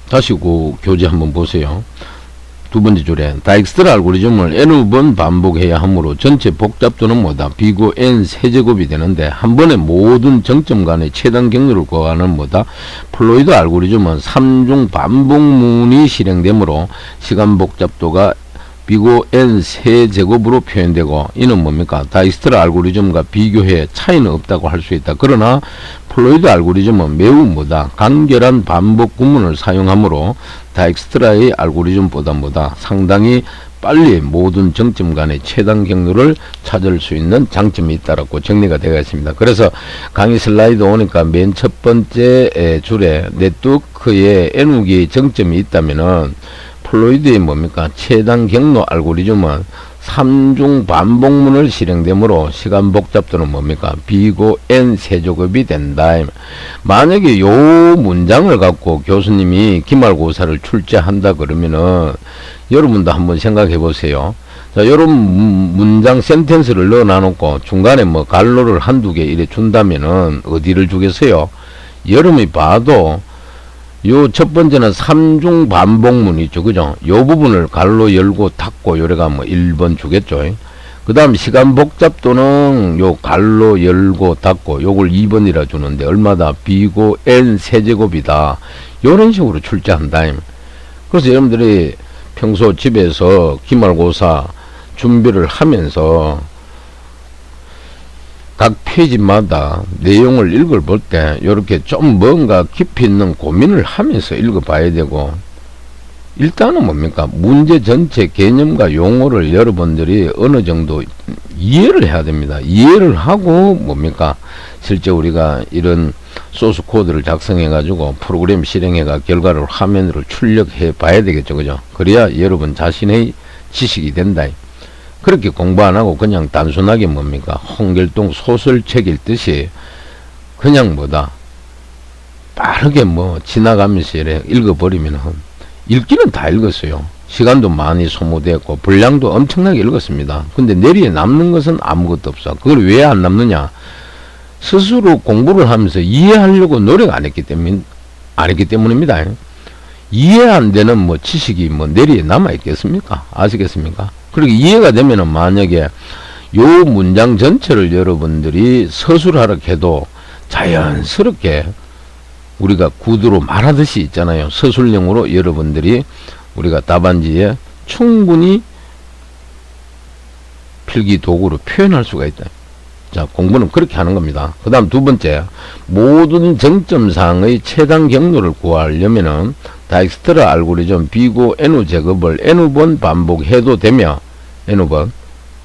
다시 그 교재 한번 보세요. 두 번째 줄에 다익스트라 알고리즘을 n번 반복해야 하므로 전체 복잡도는 뭐다? B고 N 세제곱이 되는데 한 번에 모든 정점 간의 최단 경로를 구하는 뭐다? 플로이드 알고리즘은 3중 반복문이 실행되므로 시간 복잡도가 B고 N 세제곱으로 표현되고, 이는 뭡니까? 다익스트라 알고리즘과 비교해 차이는 없다고 할 수 있다. 그러나 플로이드 알고리즘은 매우 뭐다? 간결한 반복 구문을 사용하므로 다익스트라의 알고리즘보다 뭐다? 상당히 빨리 모든 정점 간의 최단 경로를 찾을 수 있는 장점이 있다라고 정리가 되어 있습니다. 그래서 강의 슬라이드 오니까 맨 첫 번째 줄에 네트워크에 N개의 정점이 있다면은 플로이드의 뭡니까? 최단 경로 알고리즘은 3중 반복문을 실행되므로 시간 복잡도는 뭡니까? B고 N 세제곱이 된다. 만약에 요 문장을 갖고 교수님이 기말고사를 출제한다 그러면은 여러분도 한번 생각해 보세요. 자, 요런 문장 센텐스를 넣어 놔놓고 중간에 뭐 갈로를 한두 개 이래 준다면은 어디를 주겠어요? 여러분이 봐도 요 첫 번째는 3중 반복문 있죠. 그죠? 요 부분을 갈로 열고 닫고 요래가 뭐 1번 주겠죠. 그 다음 시간 복잡도는 요 갈로 열고 닫고 요걸 2번이라 주는데 얼마다? B고 N 세제곱이다. 요런 식으로 출제한다. 그래서 여러분들이 평소 집에서 기말고사 준비를 하면서 각 페이지마다 내용을 읽어볼 때 이렇게 좀 뭔가 깊이 있는 고민을 하면서 읽어봐야 되고, 일단은 뭡니까? 문제 전체 개념과 용어를 여러분들이 어느 정도 이해를 해야 됩니다. 이해를 하고 뭡니까? 실제 우리가 이런 소스 코드를 작성해 가지고 프로그램 실행해가 결과를 화면으로 출력해 봐야 되겠죠. 그죠? 그래야 여러분 자신의 지식이 된다. 그렇게 공부 안 하고 그냥 단순하게 뭡니까? 홍길동 소설책 읽듯이 그냥 뭐다? 빠르게 뭐 지나가면서 이래 읽어버리면 읽기는 다 읽었어요. 시간도 많이 소모됐고 분량도 엄청나게 읽었습니다. 근데 내리에 남는 것은 아무것도 없어. 그걸 왜 안 남느냐? 스스로 공부를 하면서 이해하려고 노력 안 했기 때문입니다. 이해 안 되는 뭐 지식이 뭐 내리에 남아 있겠습니까? 아시겠습니까? 그리고 이해가 되면은 만약에 요 문장 전체를 여러분들이 서술하라 해도 자연스럽게 우리가 구두로 말하듯이 있잖아요. 서술형으로 여러분들이 우리가 답안지에 충분히 필기 도구로 표현할 수가 있다. 자, 공부는 그렇게 하는 겁니다. 그 다음 두 번째, 모든 정점상의 최단 경로를 구하려면은 다익스트라 알고리즘 비고 N 제곱을 N번 반복해도 되며, N번,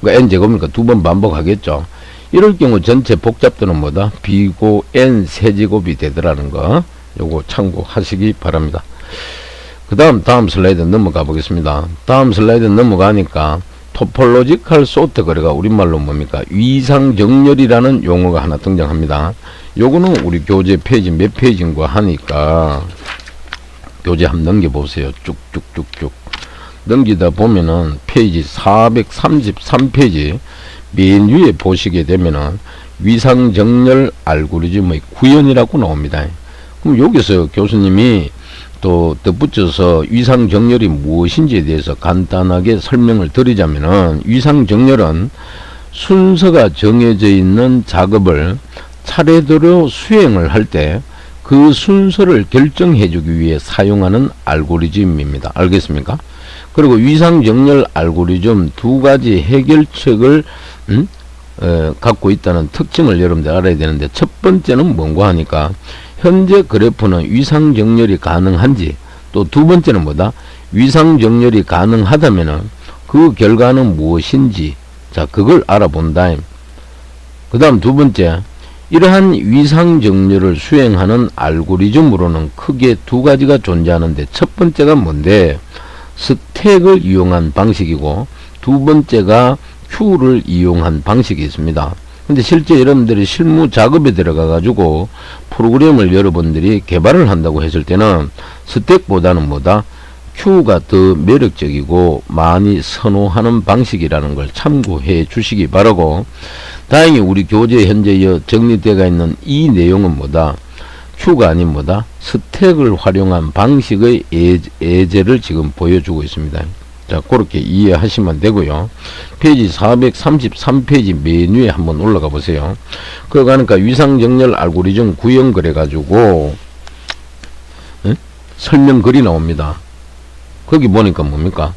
그러니까 N제곱이니까 2번 반복하겠죠. 이럴 경우 전체 복잡도는 뭐다? 비고 N 세제곱이 되더라는 거, 요거 참고하시기 바랍니다. 그 다음 슬라이드 넘어가 보겠습니다. 다음 슬라이드 넘어가니까 토폴로지컬 소트, 그래가 우리말로 뭡니까? 위상정렬이라는 용어가 하나 등장합니다. 요거는 우리 교재 페이지 몇 페이지인가 하니까 교재 한번 넘겨보세요. 쭉쭉쭉쭉 넘기다 보면은 페이지 433페이지 맨 위에 보시게 되면은 위상정렬 알고리즘의 구현이라고 나옵니다. 그럼 여기서 교수님이 또 덧붙여서 위상정렬이 무엇인지에 대해서 간단하게 설명을 드리자면은, 위상정렬은 순서가 정해져 있는 작업을 차례대로 수행을 할 때 그 순서를 결정해 주기 위해 사용하는 알고리즘입니다. 알겠습니까? 그리고 위상정렬 알고리즘 두 가지 해결책을 갖고 있다는 특징을 여러분들 알아야 되는데, 첫 번째는 뭔가 하니까 현재 그래프는 위상정렬이 가능한지, 또 두 번째는 뭐다? 위상정렬이 가능하다면은 그 결과는 무엇인지, 자, 그걸 알아본다. 그 다음 두 번째, 이러한 위상정렬을 수행하는 알고리즘으로는 크게 두 가지가 존재하는데, 첫 번째가 뭔데? 스택을 이용한 방식이고, 두 번째가 Q를 이용한 방식이 있습니다. 근데 실제 여러분들이 실무 작업에 들어가 가지고 프로그램을 여러분들이 개발을 한다고 했을 때는 스택보다는 뭐다? Q가 더 매력적이고 많이 선호하는 방식이라는 걸 참고해 주시기 바라고, 다행히 우리 교재에 현재 정리되어 있는 이 내용은 뭐다? Q가 아닌 뭐다? 스택을 활용한 방식의 예제를 지금 보여주고 있습니다. 자, 그렇게 이해하시면 되고요. 페이지 433페이지 맨 위에 한번 올라가 보세요. 그러니까 위상정렬 알고리즘 구형 그래가지고 설명글이 나옵니다. 거기 보니까 뭡니까?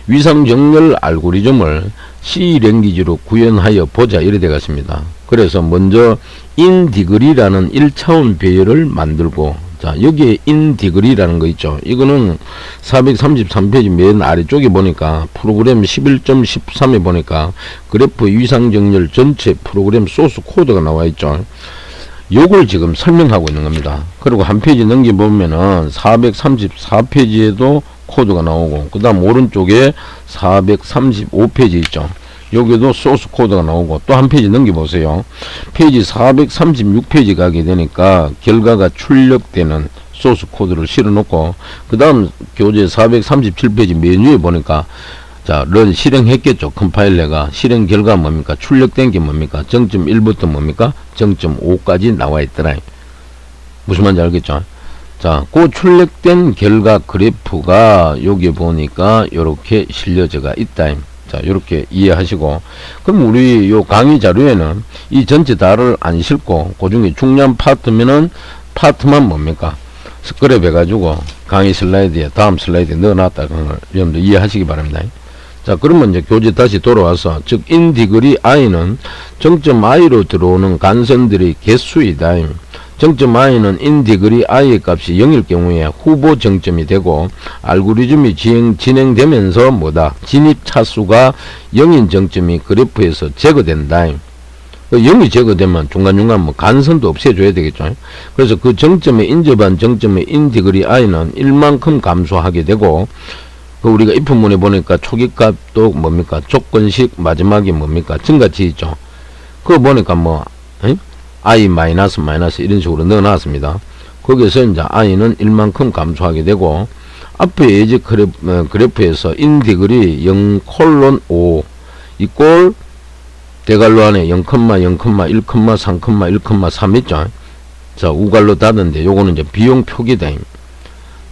위상정렬 알고리즘을 C 랭귀지로 구현하여 보자, 이래 되겠습니다. 그래서 먼저 인디그리라는 1차원 배열을 만들고, 자, 여기에 인디그리라는 거 있죠. 이거는 433페이지 맨 아래쪽에 보니까 프로그램 11.13에 보니까 그래프 위상정렬 전체 프로그램 소스 코드가 나와 있죠. 요걸 지금 설명하고 있는 겁니다. 그리고 한 페이지 넘겨보면은 434페이지에도 코드가 나오고, 그 다음 오른쪽에 435페이지 있죠. 여기도 소스 코드가 나오고, 또 한 페이지 넘겨보세요. 페이지 436페이지 가게 되니까 결과가 출력되는 소스 코드를 실어놓고, 그 다음 교재 437페이지 맨 위에 보니까, 자, 런 실행했겠죠. 컴파일러가 실행 결과 뭡니까? 출력된 게 뭡니까? 정점 1부터 뭡니까? 정점 5까지 나와 있더라. 무슨 말인지 알겠죠? 자, 그 출력된 결과 그래프가 여기 보니까 요렇게 실려져가 있다. 자, 요렇게 이해하시고, 그럼 우리 요 강의 자료에는 이 전체 다를 안 싣고 그 중에 중요한 파트면은 파트만 뭡니까? 스크랩 해가지고 강의 슬라이드에 다음 슬라이드에 넣어놨다. 그런 걸 여러분들 이해하시기 바랍니다. 자, 그러면 이제 교재 다시 돌아와서, 즉 인디그리 i는 정점 i로 들어오는 간선들의 개수이다. 정점 i는 인디그리 i의 값이 0일 경우에 후보 정점이 되고, 알고리즘이 진행되면서 뭐다? 진입 차수가 0인 정점이 그래프에서 제거된다. 0이 제거되면 중간중간 뭐 간선도 없애줘야 되겠죠. 그래서 그 정점에 인접한 정점의 인디그리 i는 1만큼 감소하게 되고, 그 우리가 if문에 보니까 초기값도 뭡니까? 조건식 마지막이 뭡니까? 증가치 있죠. 그거 보니까 뭐 i 마이너스 이런 식으로 넣어놨습니다. 거기서 이제 i는 1만큼 감소하게 되고, 앞에 예제 그래프에서 인디그리 0:5 이꼴 대괄호 안에 0,0,1,3,1,3 있죠. 자, 우갈로 닫은데 요거는 이제 비용 표기다.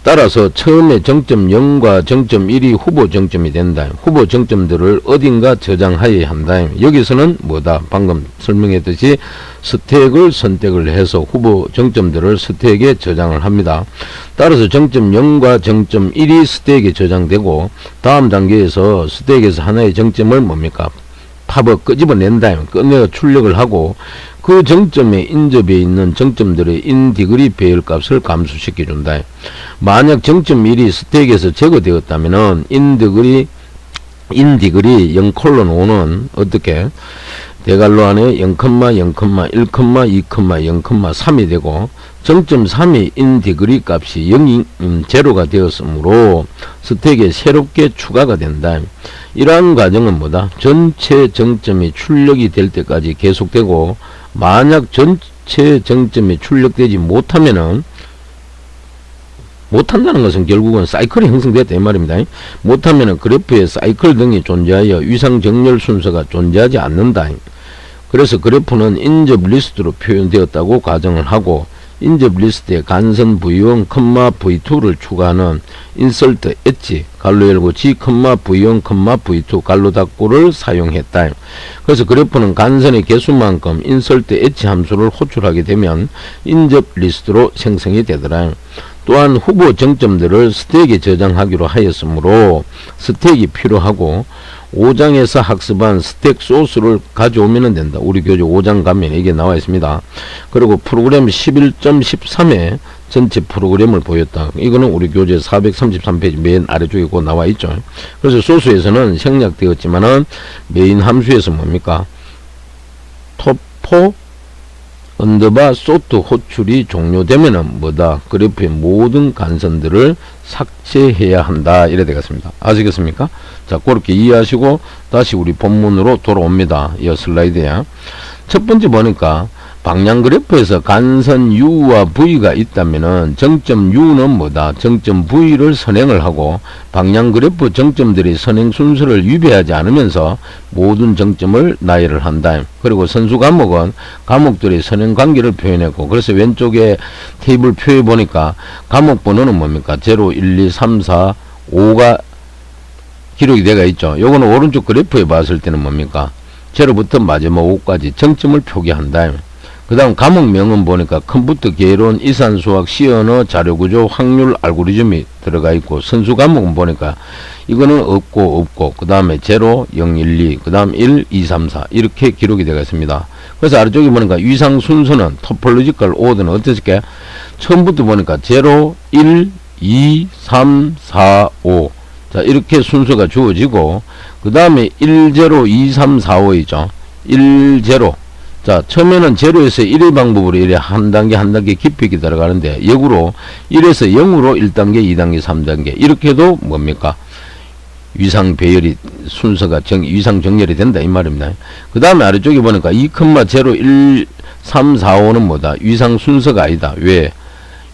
따라서 처음에 정점 0과 정점 1이 후보 정점이 된다. 후보 정점들을 어딘가 저장하여야 한다. 여기서는 뭐다? 방금 설명했듯이 스택을 선택을 해서 후보 정점들을 스택에 저장을 합니다. 따라서 정점 0과 정점 1이 스택에 저장되고 다음 단계에서 스택에서 하나의 정점을 뭡니까? 팝업 끄집어낸다. 꺼내어 출력을 하고 그 정점에 인접해 있는 정점들의 인디그리 배열값을 감소시켜준다. 만약 정점 1이 스택에서 제거되었다면은 인디그리 0:5는 어떻게 대괄호 안에 0,0,1,2,0,3이 되고 정점 3이 인디그리 값이 0가 되었으므로 스택에 새롭게 추가가 된다. 이러한 과정은 뭐다? 전체 정점이 출력이 될 때까지 계속되고 만약 전체 정점이 출력되지 못하면은 못한다는 것은 결국은 사이클이 형성됐다 이 말입니다. 못하면은 그래프에 사이클 등이 존재하여 위상 정렬 순서가 존재하지 않는다. 그래서 그래프는 인접 리스트로 표현되었다고 가정을 하고 인접 리스트에 간선 V1, V2를 추가하는 insert 엣지 갈로 열고 G, V1, V2 갈로 닫고를 사용했다. 그래서 그래프는 간선의 개수만큼 insert 엣지 함수를 호출하게 되면 인접 리스트로 생성이 되더라. 또한 후보 정점들을 스택에 저장하기로 하였으므로 스택이 필요하고 5장에서 학습한 스택 소스를 가져오면 된다. 우리 교재 5장 가면 이게 나와 있습니다. 그리고 프로그램 11.13에 전체 프로그램을 보였다. 이거는 우리 교재 433페이지 맨 아래쪽에 곧 나와 있죠. 그래서 소스에서는 생략되었지만은 메인 함수에서 뭡니까? 토포 언더바 소트 호출이 종료되면은 뭐다? 그래프의 모든 간선들을 삭제해야 한다. 이래 되겠습니다. 아시겠습니까? 자, 그렇게 이해하시고 다시 우리 본문으로 돌아옵니다. 이 슬라이드에. 첫 번째 보니까 방향 그래프에서 간선 U와 V가 있다면은 정점 U는 뭐다? 정점 V를 선행을 하고 방향 그래프 정점들이 선행 순서를 위배하지 않으면서 모든 정점을 나열을 한다. 그리고 선수 과목은 과목들의 선행 관계를 표현했고 그래서 왼쪽에 테이블 표에 보니까 과목 번호는 뭡니까? 0, 1, 2, 3, 4, 5가 기록이 되어 있죠. 요거는 오른쪽 그래프에 봤을 때는 뭡니까? 0부터 마지막 5까지 정점을 표기한다. 그 다음 과목명은 보니까 컴퓨터 개론, 이산수학, 시언어, 자료구조, 확률, 알고리즘이 들어가 있고 선수 과목은 보니까 이거는 없고 그 다음에 0, 0, 1, 2, 그 다음 1, 2, 3, 4 이렇게 기록이 되어 있습니다. 그래서 아래쪽에 보니까 위상 순서는 토폴로지컬 오더는 어떻게 처음부터 보니까 0, 1, 2, 3, 4, 5 자 이렇게 순서가 주어지고 그 다음에 1, 0, 2, 3, 4, 5이죠. 1, 0 자, 처음에는 0에서 1의 방법으로 이래 한 단계 깊이 들어가는데 역으로 1에서 0으로 1단계, 2단계, 3단계 이렇게도 뭡니까? 위상 배열이 순서가 위상 정렬이 된다 이 말입니다. 그 다음에 아래쪽에 보니까 2,0, 1, 3, 4, 5는 뭐다? 위상 순서가 아니다. 왜?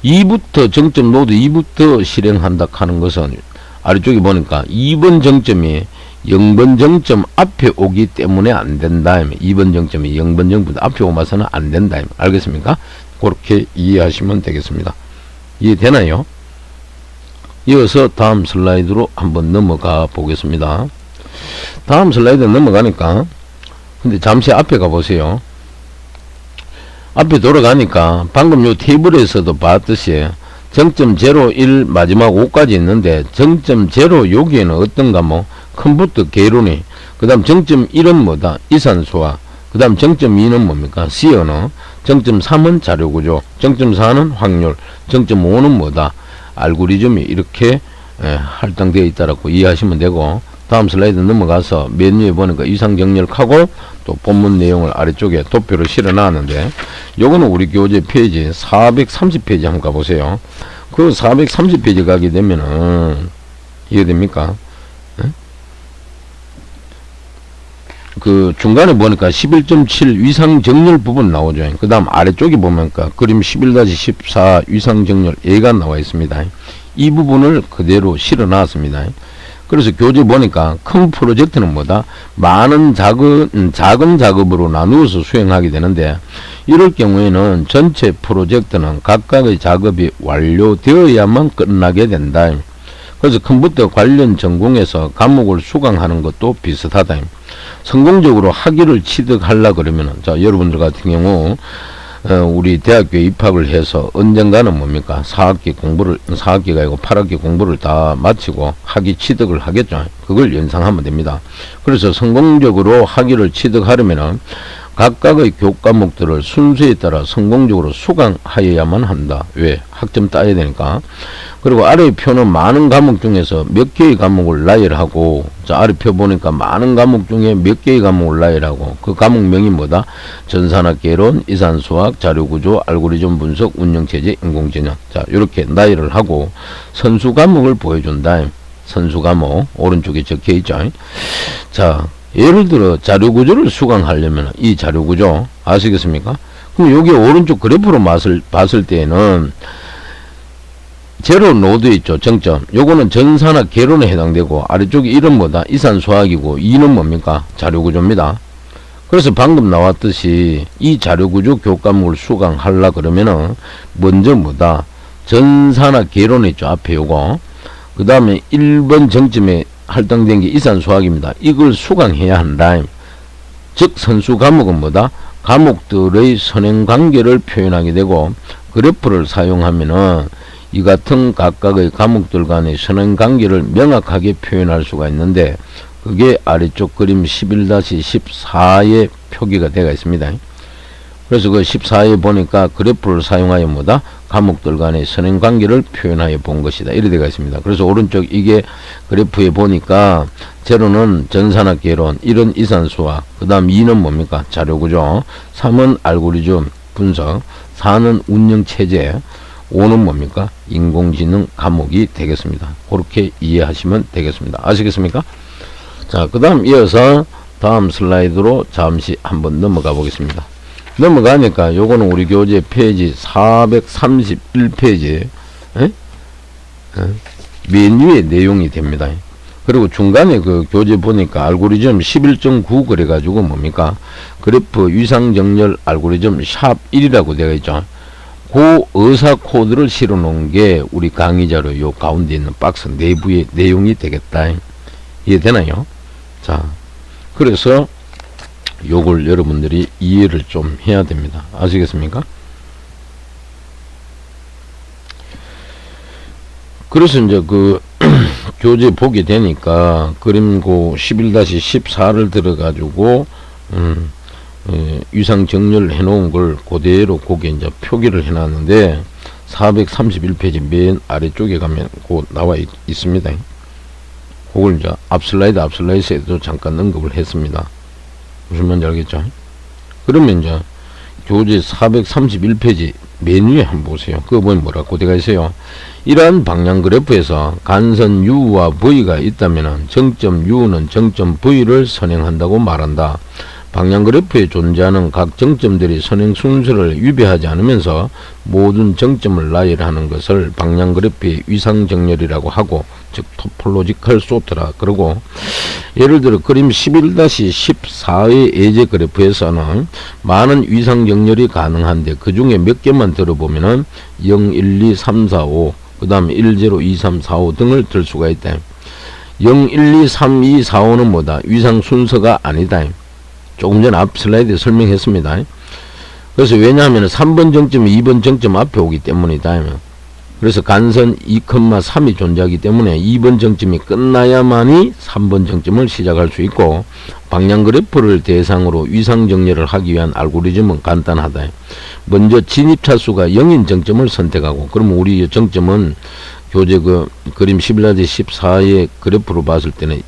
2부터 정점 노드 2부터 실행한다 하는 것은 아래쪽에 보니까 2번 정점이 0번 정점 앞에 오기 때문에 안 된다. 2번 정점이 0번 정점 앞에 오면서는 안 된다. 알겠습니까? 그렇게 이해하시면 되겠습니다. 이해되나요? 이어서 다음 슬라이드로 한번 넘어가 보겠습니다. 다음 슬라이드 넘어가니까 근데 잠시 앞에 가보세요. 앞에 돌아가니까 방금 요 테이블에서도 봤듯이 정점 0, 1, 마지막 5까지 있는데 정점 0 여기에는 어떤 과목? 컴퓨터 개론이 그 다음 정점 1은 뭐다? 이산수학 그 다음 정점 2는 뭡니까? 시언어 정점 3은 자료구조 정점 4는 확률 정점 5는 뭐다? 알고리즘이 이렇게 할당되어 있다라고 이해하시면 되고 다음 슬라이드 넘어가서 메뉴에 보니까 위상정렬하고 또 본문 내용을 아래쪽에 도표를 실어 놨는데 요거는 우리 교재 페이지 430페이지 한번 가보세요. 그 430페이지 가게 되면은 이해됩니까? 그 중간에 보니까 11.7 위상정렬 부분 나오죠. 그 다음 아래쪽에 보니까 그림 11-14 위상정렬 A가 나와 있습니다. 이 부분을 그대로 실어 놨습니다. 그래서 교재 보니까 큰 프로젝트는 뭐다? 많은 작은 작업으로 나누어서 수행하게 되는데, 이럴 경우에는 전체 프로젝트는 각각의 작업이 완료되어야만 끝나게 된다. 그래서 컴퓨터 관련 전공에서 과목을 수강하는 것도 비슷하다. 성공적으로 학위를 취득하려 그러면은, 자, 여러분들 같은 경우 우리 대학교에 입학을 해서 언젠가는 뭡니까? 4학기가 아니고 8학기 공부를 다 마치고 학위 취득을 하겠죠. 그걸 연상하면 됩니다. 그래서 성공적으로 학위를 취득하려면은 각각의 교과목들을 순서에 따라 성공적으로 수강하여야만 한다. 왜? 학점 따야 되니까. 그리고 아래 표는 많은 과목 중에서 몇 개의 과목을 나열하고, 자, 아래 표 보니까 많은 과목 중에 몇 개의 과목을 나열하고, 그 과목명이 뭐다? 전산학 개론, 이산수학, 자료구조, 알고리즘 분석, 운영체제, 인공지능. 자, 이렇게 나열을 하고 선수 과목을 보여준다. 선수 과목 오른쪽에 적혀 있죠. 자, 예를 들어 자료구조를 수강하려면 이 자료구조 아시겠습니까? 그럼 여기 오른쪽 그래프로 봤을 때에는 제로 노드 있죠. 정점. 요거는 전산학 개론에 해당되고, 아래쪽이 1은 뭐다? 이산수학이고 2는 뭡니까? 자료구조입니다. 그래서 방금 나왔듯이 이 자료구조 교과목을 수강하려 그러면은 먼저 뭐다? 전산학 개론 있죠. 앞에 요거. 그 다음에 1번 정점에 할당된 게 이산수학입니다. 이걸 수강해야 한다. 즉 선수 과목은 뭐다? 과목들의 선행관계를 표현하게 되고, 그래프를 사용하면은 이 같은 각각의 과목들 간의 선행관계를 명확하게 표현할 수가 있는데, 그게 아래쪽 그림 11-14에 표기가 되어 있습니다. 그래서 그 14에 보니까 그래프를 사용하여 뭐다? 과목들 간의 선행관계를 표현하여 본 것이다. 이렇게 되어 있습니다. 그래서 오른쪽 이게 그래프에 보니까 제로는 전산학 개론, 1은 이산수학, 그 다음 2는 뭡니까? 자료구조, 3은 알고리즘 분석, 4는 운영체제, 5는 뭡니까? 인공지능 과목이 되겠습니다. 그렇게 이해하시면 되겠습니다. 아시겠습니까? 자, 그 다음 이어서 다음 슬라이드로 잠시 한번 넘어가 보겠습니다. 넘어가니까 요거는 우리 교재 페이지 431페이지 맨 위에 내용이 됩니다. 그리고 중간에 그 교재 보니까 알고리즘 11.9 그래가지고 뭡니까? 그래프 위상정렬 알고리즘 샵 1이라고 되어 있죠. 그 의사 코드를 실어 놓은 게 우리 강의 자료 요 가운데 있는 박스 내부의 내용이 되겠다. 이해되나요? 자, 그래서 요걸 여러분들이 이해를 좀 해야 됩니다. 아시겠습니까? 그래서 이제 그 교재 보게 되니까 그림고 11-14를 들어가지고 위상 정렬 해놓은 걸 그대로 거기에 이제 표기를 해놨는데 431페이지 맨 아래쪽에 가면 곧 나와 있습니다. 그걸 이제 앞슬라이드에도 잠깐 언급을 했습니다. 무슨 말인지 알겠죠? 그러면 이제 교재 431페이지 맨 위에 한번 보세요. 그거 보면 뭐라고 되어 있어요? 이러한 방향 그래프에서 간선 U와 V가 있다면 정점 U는 정점 V를 선행한다고 말한다. 방향 그래프에 존재하는 각 정점들이 선행 순서를 위배하지 않으면서 모든 정점을 나열하는 것을 방향 그래프의 위상 정렬이라고 하고, 즉 토폴로지컬 소트라 그러고, 예를 들어 그림 11-14의 예제 그래프에서는 많은 위상 정렬이 가능한데 그 중에 몇 개만 들어보면은 0, 1, 2, 3, 4, 5, 그 다음에 1, 0, 2, 3, 4, 5 등을 들 수가 있다. 0, 1, 2, 3, 2, 4, 5는 뭐다? 위상 순서가 아니다. 조금 전 앞 슬라이드에 설명했습니다. 그래서 왜냐하면 3번 정점이 2번 정점 앞에 오기 때문이다. 그래서 간선 2,3이 존재하기 때문에 2번 정점이 끝나야만이 3번 정점을 시작할 수 있고, 방향 그래프를 대상으로 위상 정렬을 하기 위한 알고리즘은 간단하다. 먼저 진입차 수가 0인 정점을 선택하고, 그러면 우리 정점은 교재 그 그림 11-14의 그래프로 봤을 때는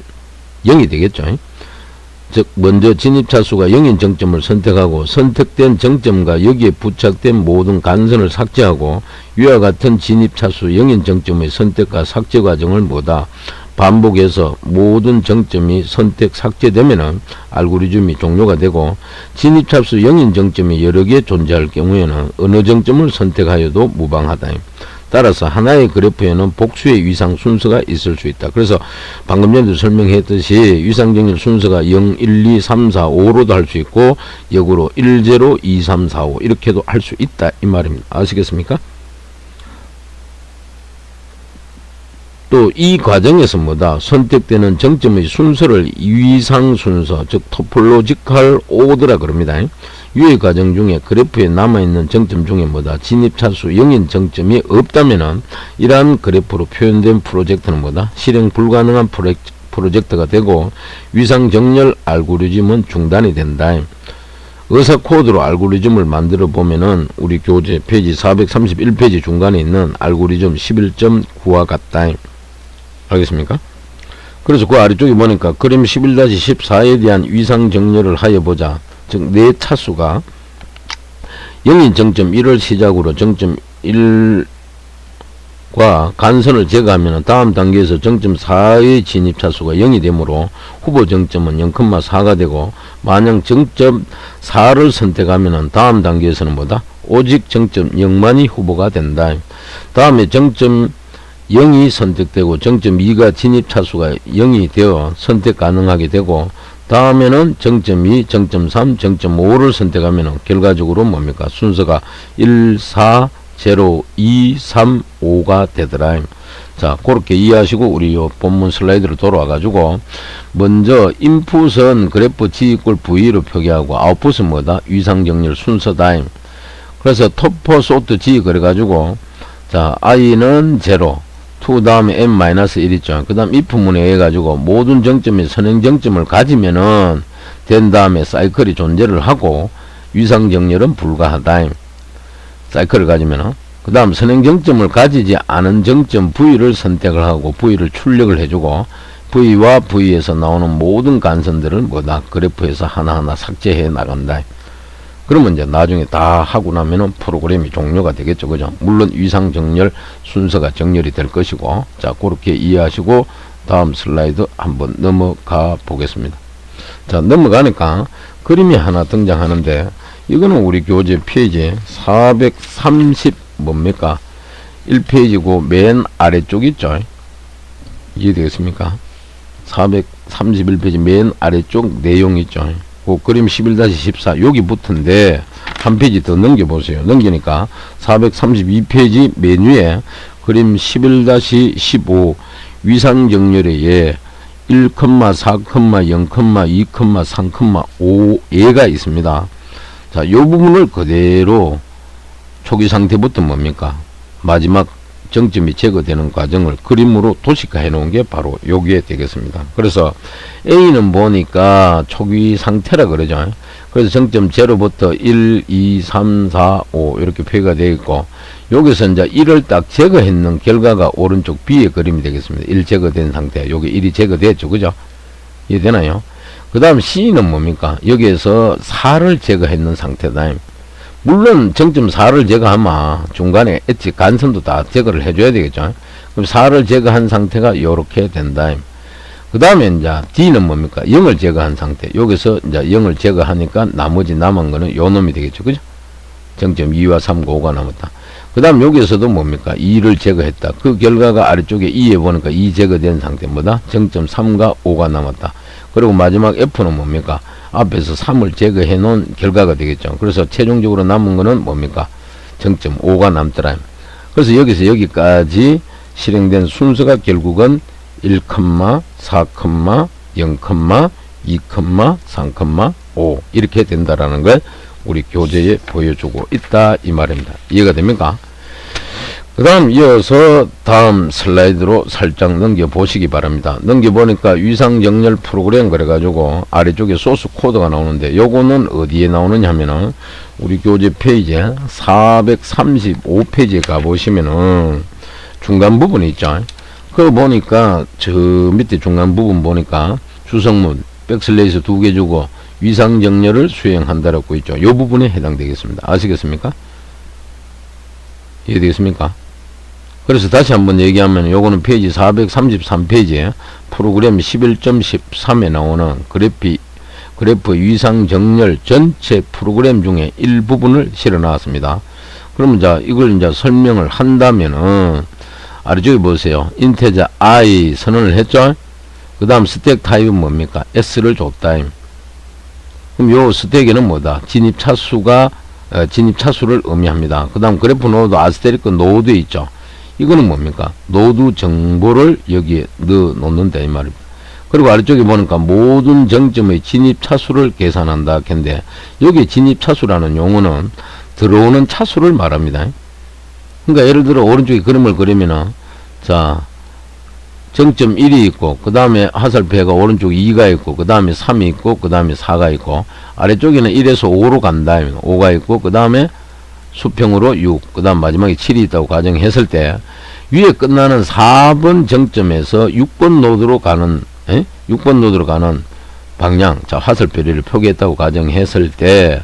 0이 되겠죠. 즉 먼저 진입차 수가 0인 정점을 선택하고, 선택된 정점과 여기에 부착된 모든 간선을 삭제하고, 위와 같은 진입차 수 0인 정점의 선택과 삭제 과정을 뭐다? 반복해서 모든 정점이 선택 삭제되면은 알고리즘이 종료가 되고, 진입차 수 0인 정점이 여러 개 존재할 경우에는 어느 정점을 선택하여도 무방하다. 따라서 하나의 그래프에는 복수의 위상 순서가 있을 수 있다. 그래서 방금 전에도 설명했듯이 위상정렬 순서가 0, 1, 2, 3, 4, 5로도 할 수 있고 역으로 1, 0, 2, 3, 4, 5 이렇게도 할 수 있다 이 말입니다. 아시겠습니까? 또 이 과정에서 뭐다? 선택되는 정점의 순서를 위상 순서, 즉 토폴로지컬 오더라 그럽니다. 유의 과정 중에 그래프에 남아있는 정점 중에 뭐다? 진입차수 0인 정점이 없다면은 이러한 그래프로 표현된 프로젝트는 뭐다? 실행 불가능한 프로젝트가 되고 위상 정렬 알고리즘은 중단이 된다. 의사 코드로 알고리즘을 만들어 보면은 우리 교재 페이지 431페이지 중간에 있는 알고리즘 11.9와 같다. 알겠습니까? 그래서 그 아래쪽에 보니까 그림 11-14에 대한 위상 정렬을 하여 보자. 즉, 네 차수가 0인 정점 1을 시작으로 정점 1과 간선을 제거하면 다음 단계에서 정점 4의 진입 차수가 0이 되므로 후보 정점은 0,4가 되고 만약 정점 4를 선택하면 다음 단계에서는 뭐다? 오직 정점 0만이 후보가 된다. 다음에 정점 0이 선택되고 정점 2가 진입 차수가 0이 되어 선택 가능하게 되고 다음에는 정점 2, 정점 3, 정점 5를 선택하면 결과적으로 뭡니까? 순서가 1, 4, 0, 2, 3, 5가 되더라. 자, 그렇게 이해하시고 우리 요 본문 슬라이드로 돌아와 가지고 먼저 인풋은 그래프 G 이퀄 V로 표기하고 아웃풋은 뭐다? 위상정렬 순서다. 그래서 토퍼 소트 G 그래 가지고 자, i는 0 2 다음에 n-1 있죠. 그 다음 if문에 의해 가지고 모든 정점이 선행 정점을 가지면은 된 다음에 사이클이 존재를 하고 위상 정렬은 불가하다. 사이클을 가지면은 그 다음 선행 정점을 가지지 않은 정점 V를 선택을 하고 V를 출력을 해주고 V와 V에서 나오는 모든 간선들을 뭐다? 그래프에서 하나하나 삭제해 나간다. 그러면 이제 나중에 다 하고 나면은 프로그램이 종료가 되겠죠. 그죠? 물론 위상 정렬 순서가 정렬이 될 것이고. 자, 그렇게 이해하시고 다음 슬라이드 한번 넘어가 보겠습니다. 자, 넘어가니까 그림이 하나 등장하는데 이거는 우리 교재 페이지 430 뭡니까? 1페이지고 맨 아래쪽 있죠. 이해되겠습니까? 431페이지 맨 아래쪽 내용 있죠. 그 그림 11-14 여기부터인데 한 페이지 더 넘겨보세요. 넘기니까 432페이지 메뉴에 그림 11-15 위상정렬에 예 1, 4, 0, 2, 3, 5예가 있습니다. 자, 요 부분을 그대로 초기 상태부터 뭡니까? 마지막 정점이 제거되는 과정을 그림으로 도식화해 놓은 게 바로 여기에 되겠습니다. 그래서 A는 보니까 초기 상태라 그러죠. 그래서 정점 0부터 1, 2, 3, 4, 5 이렇게 표기가 되어 있고 여기서 이제 1을 딱 제거했는 결과가 오른쪽 B의 그림이 되겠습니다. 1 제거된 상태. 여기 1이 제거됐죠. 그죠? 이해되나요? 그 다음 C는 뭡니까? 여기에서 4를 제거했는 상태다. 물론 정점 4를 제거하면 중간에 엣지 간선도 다 제거를 해줘야 되겠죠. 그럼 4를 제거한 상태가 요렇게 된다. 그 다음에 이제 D는 뭡니까? 0을 제거한 상태. 여기서 이제 0을 제거하니까 나머지 남은 거는 요 놈이 되겠죠. 그죠? 정점 2와 3, 5가 남았다. 그 다음 여기에서도 뭡니까? 2를 제거했다. 그 결과가 아래쪽에 2에 보니까 2 제거된 상태 뭐다? 정점 3과 5가 남았다. 그리고 마지막 F는 뭡니까? 앞에서 3을 제거해 놓은 결과가 되겠죠. 그래서 최종적으로 남은 거는 뭡니까? 정점 5가 남더라. 그래서 여기서 여기까지 실행된 순서가 결국은 1, 4, 0, 2, 3, 5 이렇게 된다라는 걸 우리 교재에 보여주고 있다 이 말입니다. 이해가 됩니까? 그 다음 이어서 다음 슬라이드로 살짝 넘겨보시기 바랍니다. 넘겨보니까 위상정렬 프로그램 그래가지고 아래쪽에 소스 코드가 나오는데 요거는 어디에 나오느냐 하면은 우리 교재 페이지 435페이지에 가보시면은 중간 부분이 있죠. 그거 보니까 저 밑에 중간 부분 보니까 주성문 백슬레이스 2개 주고 위상정렬을 수행한다라고 있죠. 요 부분에 해당되겠습니다. 아시겠습니까? 이해되겠습니까? 그래서 다시 한번 얘기하면 요거는 페이지 433페이지에 프로그램 11.13에 나오는 그래프 위상 정렬 전체 프로그램 중에 일부분을 실어 나왔습니다. 그러면 자, 이걸 이제 설명을 한다면은, 아래쪽에 보세요. 인테저 I 선언을 했죠? 그 다음 스택 타입은 뭡니까? S를 줬다. 그럼 요 스택에는 뭐다? 진입 차수가, 진입 차수를 의미합니다. 그 다음 그래프 노드 아스테리크 노드에 있죠? 이거는 뭡니까? 노드 정보를 여기에 넣어 놓는다, 이 말입니다. 그리고 아래쪽에 보니까 모든 정점의 진입 차수를 계산한다 했는데, 여기 진입 차수라는 용어는 들어오는 차수를 말합니다. 그러니까 예를 들어 오른쪽에 그림을 그리면은, 자, 정점 1이 있고, 그 다음에 화살표가 오른쪽 2가 있고, 그 다음에 3이 있고, 그 다음에 4가 있고, 아래쪽에는 1에서 5로 간다. 5가 있고, 그 다음에 수평으로 6, 그 다음 마지막에 7이 있다고 가정했을 때, 위에 끝나는 4번 정점에서 6번 노드로 가는, 6번 노드로 가는 방향, 자, 화살표를 표기했다고 가정했을 때,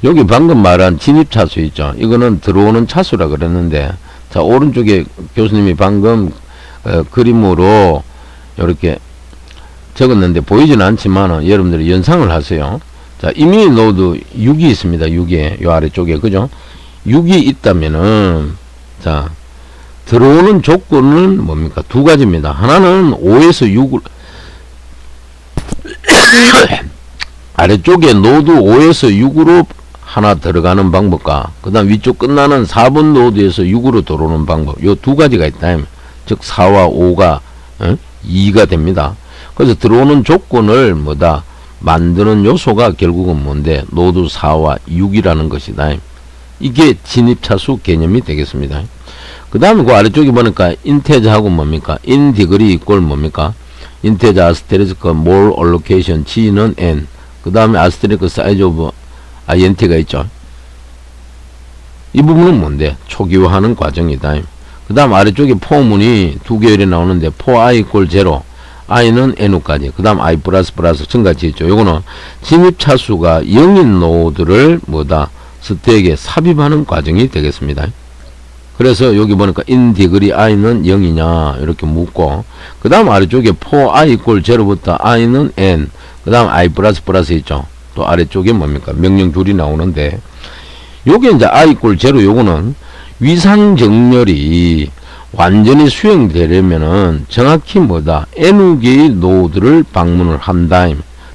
여기 방금 말한 진입 차수 있죠. 이거는 들어오는 차수라 그랬는데, 자, 오른쪽에 교수님이 방금 그림으로 이렇게 적었는데 보이지는 않지만 여러분들이 연상을 하세요. 자, 이미 노드 6이 있습니다. 6에 요 아래쪽에, 그죠? 6이 있다면은, 자, 들어오는 조건은 뭡니까? 두 가지입니다. 하나는 5에서 6을 아래쪽에 노드 5에서 6으로 하나 들어가는 방법과 그 다음 위쪽 끝나는 4번 노드에서 6으로 들어오는 방법, 요 두 가지가 있다. 즉 4와 5가 2가 됩니다. 그래서 들어오는 조건을 뭐다 만드는 요소가 결국은 뭔데? 노드 4와 6이라는 것이다. 이게 진입차수 개념이 되겠습니다. 그 다음에 그 아래쪽에 보니까 인테저하고 뭡니까? 인 디그리 이꼴 뭡니까? 인테저 아스테리스크 몰 얼로케이션 G는 N, 그 다음에 아스테리스크 사이즈 오브 INT가 있죠. 이 부분은 뭔데? 초기화하는 과정이다. 그 다음 아래쪽에 포문이 두 개열이 나오는데 for I equal 0, i는 n까지, 그 다음 I 플러스 전같이 있죠. 요거는 진입 차수가 0인 노드를 뭐다? 스택에 삽입하는 과정이 되겠습니다. 그래서 여기 보니까 in degree i는 0이냐 이렇게 묻고, 그 다음 아래쪽에 for I equal 0부터 i는 n, 그 다음 I 플러스 있죠. 또 아래쪽에 뭡니까? 명령 줄이 나오는데, 요게 이제 I equal 0, 요거는 위상 정렬이 완전히 수행되려면은 정확히 뭐다? n 개의 노드를 방문을 한다.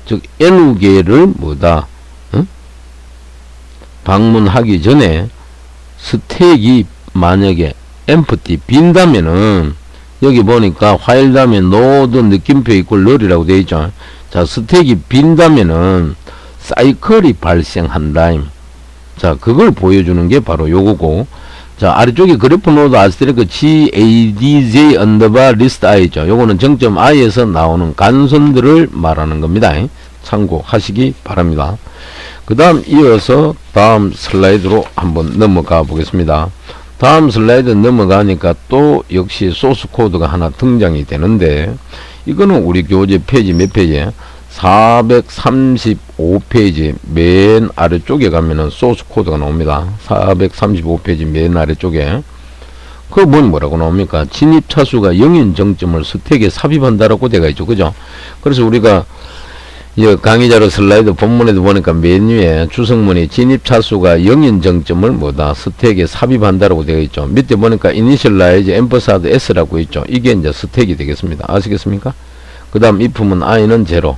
즉 n 개를 뭐다? 방문하기 전에 스택이 만약에 empty 빈다면은, 여기 보니까 화일 다음에 노드 느낌표 이꼴 널이라고 되어 있죠. 자, 스택이 빈다면은 사이클이 발생한다. 자, 그걸 보여주는 게 바로 요거고, 자, 아래쪽에 그래프 노드 아스테리크 GADJ 언더바 리스트 I죠. 요거는 정점 I에서 나오는 간선들을 말하는 겁니다. 참고하시기 바랍니다. 그 다음 이어서 다음 슬라이드로 한번 넘어가 보겠습니다. 다음 슬라이드 넘어가니까 또 역시 소스 코드가 하나 등장이 되는데, 이거는 우리 교재 페이지 몇 페이지에? 435페이지 맨 아래쪽에 가면은 소스 코드가 나옵니다. 435페이지 맨 아래쪽에. 그 뭐라고 나옵니까? 진입 차수가 0인 정점을 스택에 삽입한다라고 되어 있죠. 그죠? 그래서 우리가 이 강의자료 슬라이드 본문에도 보니까 맨 위에 주석문이 진입 차수가 0인 정점을 뭐다? 스택에 삽입한다라고 되어 있죠. 밑에 보니까 initialize emphasized s라고 있죠. 이게 이제 스택이 되겠습니다. 아시겠습니까? 그 다음 if는 i는 0,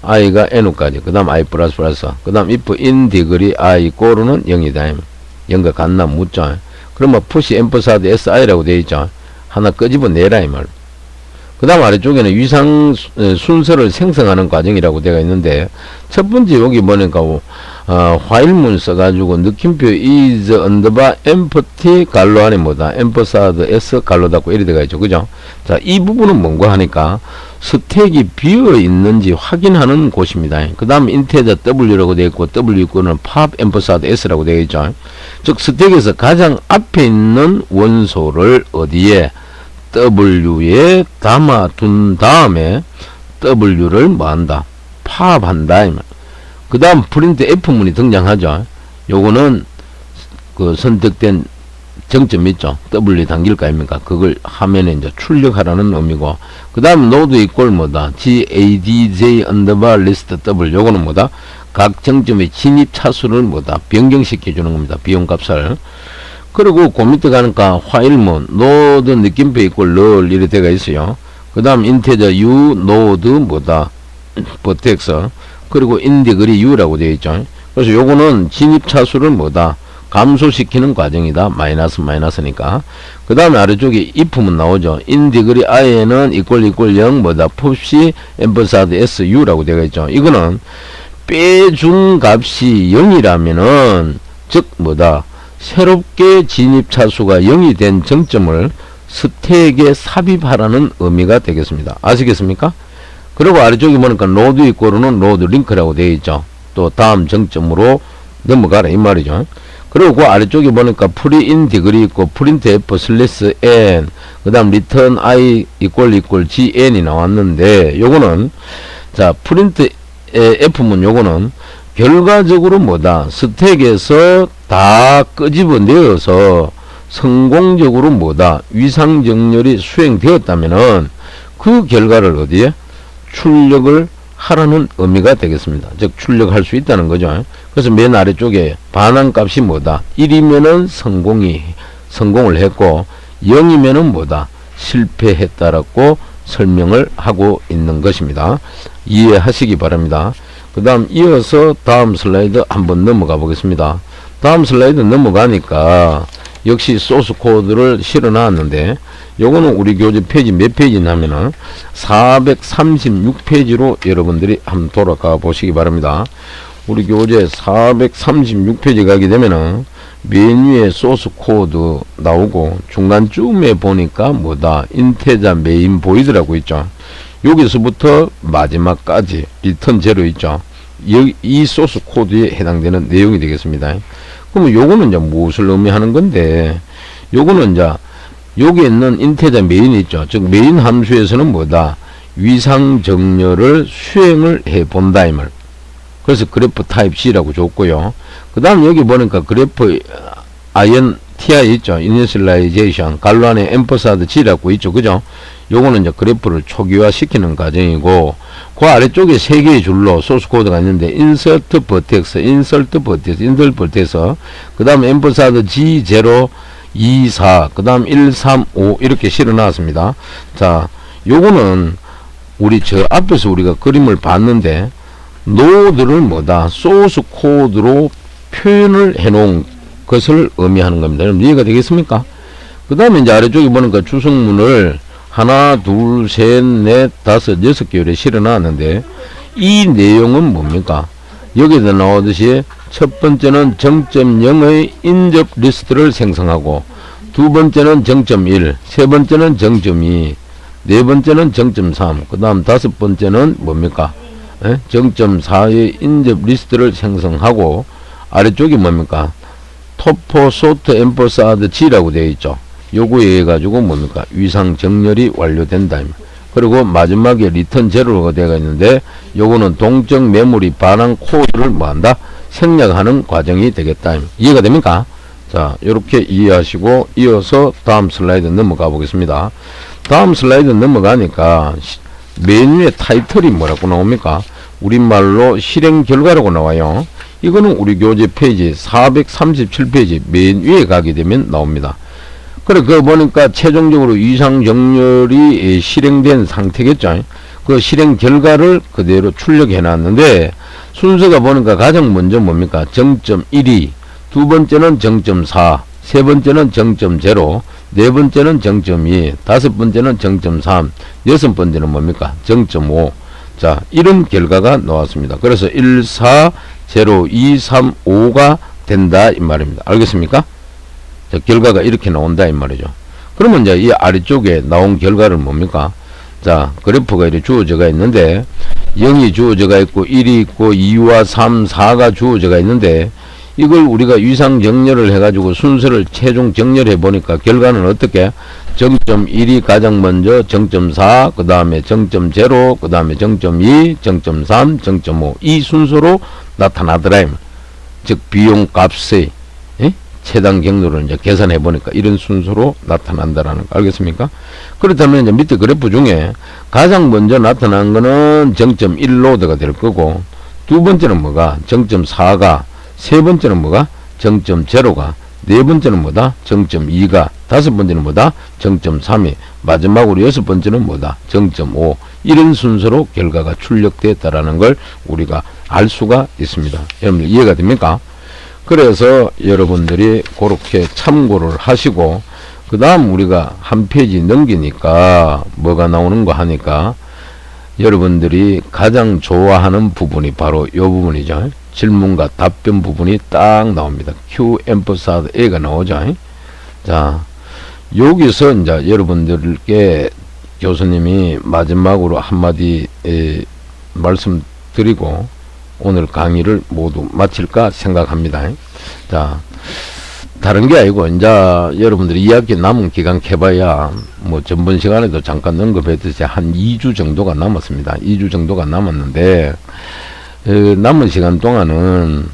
i가 n까지, 그 다음 I 플러스, 그 다음 if in degree I equal는 0이다. 0과 같나 묻죠. 그러면 push emphasized si라고 되어 있죠. 하나 끄집어내라 이 말. 그 다음 아래쪽에는 위상 순서를 생성하는 과정이라고 되어 있는데, 첫 번째 여기 보니까 화일문 써가지고 느낌표 is underbar empty 갈로 안에 뭐다? emphasized s 갈로 닫고 이래 되어 있죠. 그죠? 자, 이 부분은 뭔가 하니까 스택이 비어 있는지 확인하는 곳입니다. 그 다음 인테저 w라고 되어 있고, w 이거는 pop emphasized s라고 되어 있죠. 즉 스택에서 가장 앞에 있는 원소를 어디에? W에 담아둔 다음에 W를 뭐한다? 파업한다. 그 다음 프린트 F문이 등장하죠. 요거는 그 선택된 정점 있죠. W 당길 거 아닙니까? 그걸 화면에 이제 출력하라는 의미고, 그 다음 노드 이꼴 뭐다? GADJ 언더바 리스트 W. 요거는 뭐다? 각 정점의 진입 차수를 뭐다? 변경시켜 주는 겁니다. 비용값을. 그리고 그 밑에 가니까 화일문 노드 느낌표 이꼴 널 이렇게 되어 있어요. 그 다음 인테저 u 노드 뭐다 버텍스 그리고 인디그리 u라고 되어 있죠. 그래서 요거는 진입 차수를 뭐다 감소시키는 과정이다. 마이너스니까. 그 다음에 아래쪽에 if문 나오죠. 인디그리 i는 이꼴 0 뭐다 푸시 엠퍼사드 su라고 되어 있죠. 이거는 빼준 값이 0이라면은 즉 뭐다 새롭게 진입 차수가 0이 된 정점을 스택에 삽입하라는 의미가 되겠습니다. 아시겠습니까? 그리고 아래쪽에 보니까 로드 이꼴은 로드 링크라고 되어 있죠. 또 다음 정점으로 넘어가라 이 말이죠. 그리고 그 아래쪽에 보니까 프리인 디그리 있고 프린트 f 슬래시 n 그 다음 리턴 i 이꼴 gn이 나왔는데 요거는 자 프린트 f문 요거는 결과적으로 뭐다 스택에서 다 끄집어내어서 성공적으로 뭐다 위상정렬이 수행되었다면은 그 결과를 어디에 출력을 하라는 의미가 되겠습니다. 즉 출력할 수 있다는 거죠. 그래서 맨 아래쪽에 반환값이 뭐다 1이면은 성공을 했고 0이면은 뭐다 실패했다라고 설명을 하고 있는 것입니다. 이해하시기 바랍니다. 그 다음 이어서 다음 슬라이드 한번 넘어가 보겠습니다. 다음 슬라이드 넘어가니까 역시 소스 코드를 실어 놨는데 요거는 우리 교재 페이지 몇 페이지냐면은 436페이지로 여러분들이 한번 돌아가 보시기 바랍니다. 우리 교재 436페이지 가게 되면은 맨 위에 소스 코드 나오고 중간쯤에 보니까 뭐다 인테자 메인 보이드라고 있죠. 여기서부터 마지막까지 리턴 제로 있죠. 이 소스 코드에 해당되는 내용이 되겠습니다. 그러면 요거는 이제 무엇을 의미하는 건데 요거는 이제 여기 있는 인테자 메인이 있죠. 즉 메인 함수에서는 뭐다 위상 정렬을 수행을 해 본다 이 말. 그래서 그래프 타입 C라고 줬고요. 그 다음 여기 보니까 그래프 INTI 있죠. 이니셜라이제이션 갈로 안에 엠퍼사드 G라고 있죠. 그죠? 요거는 이제 그래프를 초기화 시키는 과정이고 그 아래쪽에 세 개의 줄로 소스 코드가 있는데 인서트 버텍스 그 다음 엠퍼사드 G0 2, 4, 그 다음 1, 3, 5 이렇게 실어 놨습니다. 자, 요거는 우리 저 앞에서 우리가 그림을 봤는데 노드를 뭐다 소스 코드로 표현을 해 놓은 것을 의미하는 겁니다. 여러분 이해가 되겠습니까? 그 다음에 이제 아래쪽에 보니까 주성문을 하나, 둘, 셋, 넷, 다섯, 여섯 개를 실어 놨는데 이 내용은 뭡니까? 여기서 나오듯이 첫 번째는 정점 0의 인접 리스트를 생성하고 두 번째는 정점 1, 세 번째는 정점 2, 네 번째는 정점 3, 그 다음 다섯 번째는 뭡니까? 정점 4의 인접 리스트를 생성하고 아래쪽이 뭡니까? 토포 소트 엠퍼사드 G라고 되어 있죠. 요거에 의해 가지고 뭡니까? 위상 정렬이 완료된다. 그리고 마지막에 리턴 제로가 되어 있는데 요거는 동적 메모리 반환 코드를 뭐한다? 생략하는 과정이 되겠다. 이해가 됩니까? 자, 이렇게 이해하시고 이어서 다음 슬라이드 넘어가 보겠습니다. 다음 슬라이드 넘어가니까 맨 위에 타이틀이 뭐라고 나옵니까? 우리말로 실행 결과라고 나와요. 이거는 우리 교재 페이지 437페이지 맨 위에 가게 되면 나옵니다. 그래, 그거 보니까 최종적으로 위상 정렬이 실행된 상태겠죠. 그 실행 결과를 그대로 출력해 놨는데 순서가 보니까 가장 먼저 뭡니까? 정점 1이, 두 번째는 정점 4, 세 번째는 정점 0, 네 번째는 정점 2, 다섯 번째는 정점 3, 여섯 번째는 뭡니까? 정점 5. 자, 이런 결과가 나왔습니다. 그래서 1, 4, 0, 2, 3, 5가 된다 이 말입니다. 알겠습니까? 자, 결과가 이렇게 나온다 이 말이죠. 그러면 이제 이 아래쪽에 나온 결과를 뭡니까? 자, 그래프가 이렇게 주어져가 있는데 0이 주어져가 있고 1이 있고 2와 3, 4가 주어져가 있는데 이걸 우리가 위상 정렬을 해가지고 순서를 최종 정렬해 보니까 결과는 어떻게? 정점 1이 가장 먼저 정점 4, 그 다음에 정점 0, 그 다음에 정점 2, 정점 3, 정점 5 이 순서로 나타나더라. 즉 비용 값의 최단 경로를 이제 계산해 보니까 이런 순서로 나타난다라는 거 알겠습니까? 그렇다면 이제 밑에 그래프 중에 가장 먼저 나타난 거는 정점 1로드가 될 거고 두 번째는 뭐가? 정점 4가, 세 번째는 뭐가? 정점 0가, 네 번째는 뭐다? 정점 2가. 다섯 번째는 뭐다? 정점 3이. 마지막으로 여섯 번째는 뭐다? 정점 5. 이런 순서로 결과가 출력됐다라는 걸 우리가 알 수가 있습니다. 여러분들 이해가 됩니까? 그래서 여러분들이 그렇게 참고를 하시고, 그 다음 우리가 한 페이지 넘기니까 뭐가 나오는 거 하니까 여러분들이 가장 좋아하는 부분이 바로 이 부분이죠. 질문과 답변 부분이 딱 나옵니다. Q emphasized A가 나오죠. 자, 여기서 이제 여러분들께 교수님이 마지막으로 한마디 말씀드리고 오늘 강의를 모두 마칠까 생각합니다. 자, 다른 게 아니고 이제 여러분들이 2학기 남은 기간 해봐야 뭐 전번 시간에도 잠깐 언급했듯이 한 2주 정도가 남았습니다. 2주 정도가 남았는데 남은 시간 동안은